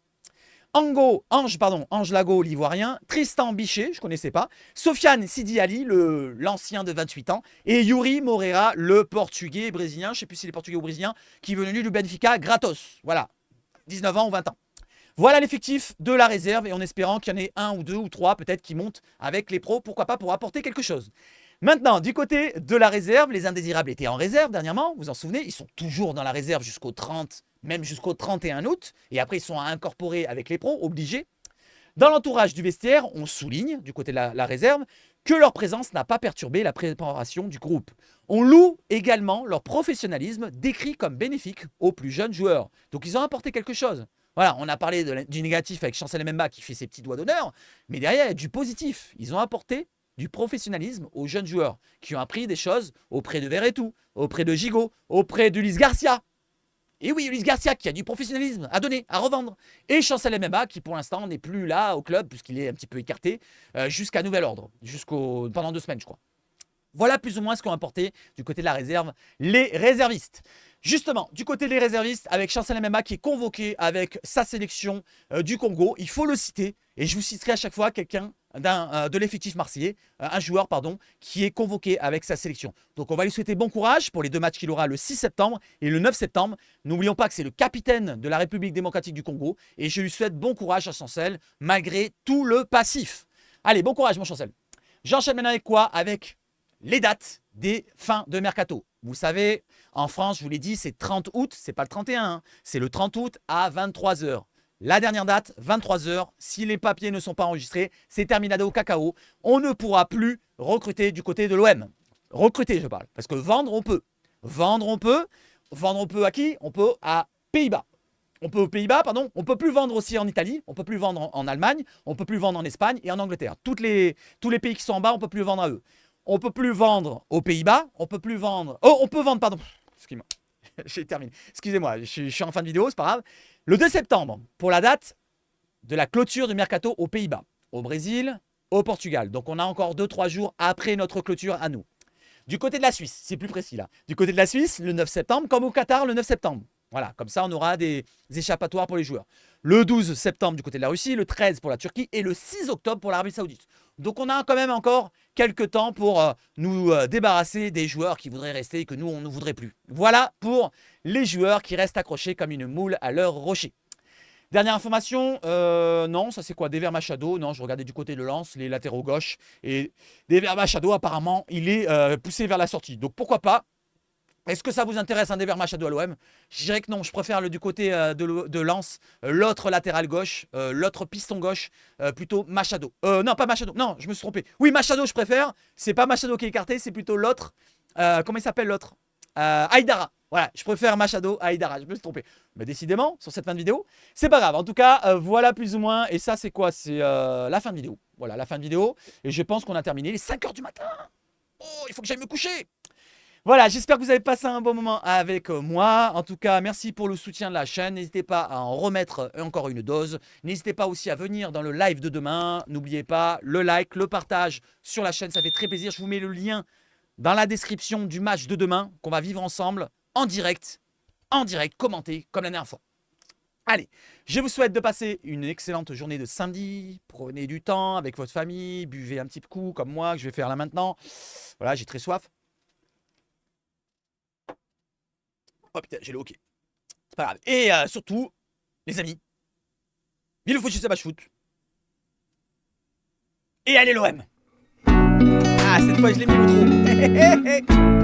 Ange Lago, l'ivoirien, Tristan Bichet, je ne connaissais pas, Sofiane Sidi Ali, l'ancien de 28 ans, et Yuri Moreira, le portugais brésilien, je ne sais plus s'il est portugais ou brésilien, qui est venu du Benfica gratos. Voilà, 19 ans ou 20 ans. Voilà l'effectif de la réserve et en espérant qu'il y en ait 1 ou 2 ou 3 peut-être qui montent avec les pros, pourquoi pas pour apporter quelque chose. Maintenant, du côté de la réserve, les indésirables étaient en réserve dernièrement, vous vous en souvenez, ils sont toujours dans la réserve jusqu'au 30, même jusqu'au 31 août, et après ils sont incorporés avec les pros, obligés. Dans l'entourage du vestiaire, on souligne, du côté de la réserve, que leur présence n'a pas perturbé la préparation du groupe. On loue également leur professionnalisme décrit comme bénéfique aux plus jeunes joueurs. Donc ils ont apporté quelque chose. Voilà, on a parlé du négatif avec Chancel Mbemba qui fait ses petits doigts d'honneur, mais derrière il y a du positif. Ils ont apporté du professionnalisme aux jeunes joueurs qui ont appris des choses auprès de Verretou, auprès de Gigot, auprès d'Ulysse Garcia. Et oui, Ulysse Garcia qui a du professionnalisme à donner, à revendre. Et Chancel Mbemba qui pour l'instant n'est plus là au club puisqu'il est un petit peu écarté jusqu'à nouvel ordre, pendant 2 semaines je crois. Voilà plus ou moins ce qu'ont apporté du côté de la réserve les réservistes. Justement, du côté des réservistes, avec Chancel MMA qui est convoqué avec sa sélection du Congo, il faut le citer, et je vous citerai à chaque fois quelqu'un de l'effectif marseillais, un joueur pardon, qui est convoqué avec sa sélection. Donc on va lui souhaiter bon courage pour les 2 matchs qu'il aura le 6 septembre et le 9 septembre. N'oublions pas que c'est le capitaine de la République démocratique du Congo, et je lui souhaite bon courage à Chancel, malgré tout le passif. Allez, bon courage mon Chancel. J'enchaîne maintenant avec quoi? Avec les dates des fins de mercato. Vous savez, en France, je vous l'ai dit, c'est 30 août, c'est pas le 31, hein, c'est le 30 août à 23 h. La dernière date, 23 h. Si les papiers ne sont pas enregistrés, c'est terminado cacao. On ne pourra plus recruter du côté de l'OM. Recruter, je parle. Parce que vendre, on peut. Vendre, on peut. Vendre, on peut à qui? On peut à Pays-Bas. On peut aux Pays-Bas, pardon. On peut plus vendre aussi en Italie. On peut plus vendre en Allemagne. On peut plus vendre en Espagne et en Angleterre. Tous les pays qui sont en bas, on peut plus vendre à eux. On peut plus vendre aux Pays-Bas. On peut plus vendre. Oh, on peut vendre, pardon. Excusez-moi. J'ai terminé. Excusez-moi, je suis en fin de vidéo, c'est pas grave. Le 2 septembre, pour la date de la clôture du mercato aux Pays-Bas, au Brésil, au Portugal. Donc on a encore 2-3 jours après notre clôture à nous. Du côté de la Suisse, c'est plus précis là. Du côté de la Suisse, le 9 septembre, comme au Qatar, le 9 septembre. Voilà, comme ça on aura des échappatoires pour les joueurs. Le 12 septembre du côté de la Russie, le 13 pour la Turquie et le 6 octobre pour l'Arabie Saoudite. Donc on a quand même encore quelques temps pour nous débarrasser des joueurs qui voudraient rester et que nous on ne voudrait plus. Voilà pour les joueurs qui restent accrochés comme une moule à leur rocher. Dernière information, non, ça c'est quoi? Dever Machado, non, je regardais du côté de Lens, les latéraux gauche. Et Dever Machado, apparemment, il est poussé vers la sortie. Donc pourquoi pas? Est-ce que ça vous intéresse un Dever Machado à l'OM? Je dirais que non, je préfère du côté de Lens, l'autre latéral gauche, l'autre piston gauche, plutôt Machado. Non, pas Machado, non, je me suis trompé. Oui, Machado, je préfère. C'est pas Machado qui est écarté, c'est plutôt l'autre. Comment il s'appelle l'autre? Aïdara. Voilà, je préfère Machado à Aïdara, je me suis trompé. Mais décidément, sur cette fin de vidéo, c'est pas grave. En tout cas, voilà plus ou moins. Et ça, c'est quoi? C'est la fin de vidéo. Voilà, la fin de vidéo. Et je pense qu'on a terminé les 5 h du matin. Oh, il faut que j'aille me coucher. Voilà, j'espère que vous avez passé un bon moment avec moi. En tout cas, merci pour le soutien de la chaîne. N'hésitez pas à en remettre encore une dose. N'hésitez pas aussi à venir dans le live de demain. N'oubliez pas le like, le partage sur la chaîne. Ça fait très plaisir. Je vous mets le lien dans la description du match de demain qu'on va vivre ensemble en direct, commenté comme la dernière fois. Allez, je vous souhaite de passer une excellente journée de samedi. Prenez du temps avec votre famille. Buvez un petit coup comme moi que je vais faire là maintenant. Voilà, j'ai très soif. Oh putain, j'ai le hockey. C'est pas grave. Et surtout, les amis, vive le foot, je sais pas, foot. Et allez l'OM. Ah, cette fois, je l'ai mis le trop.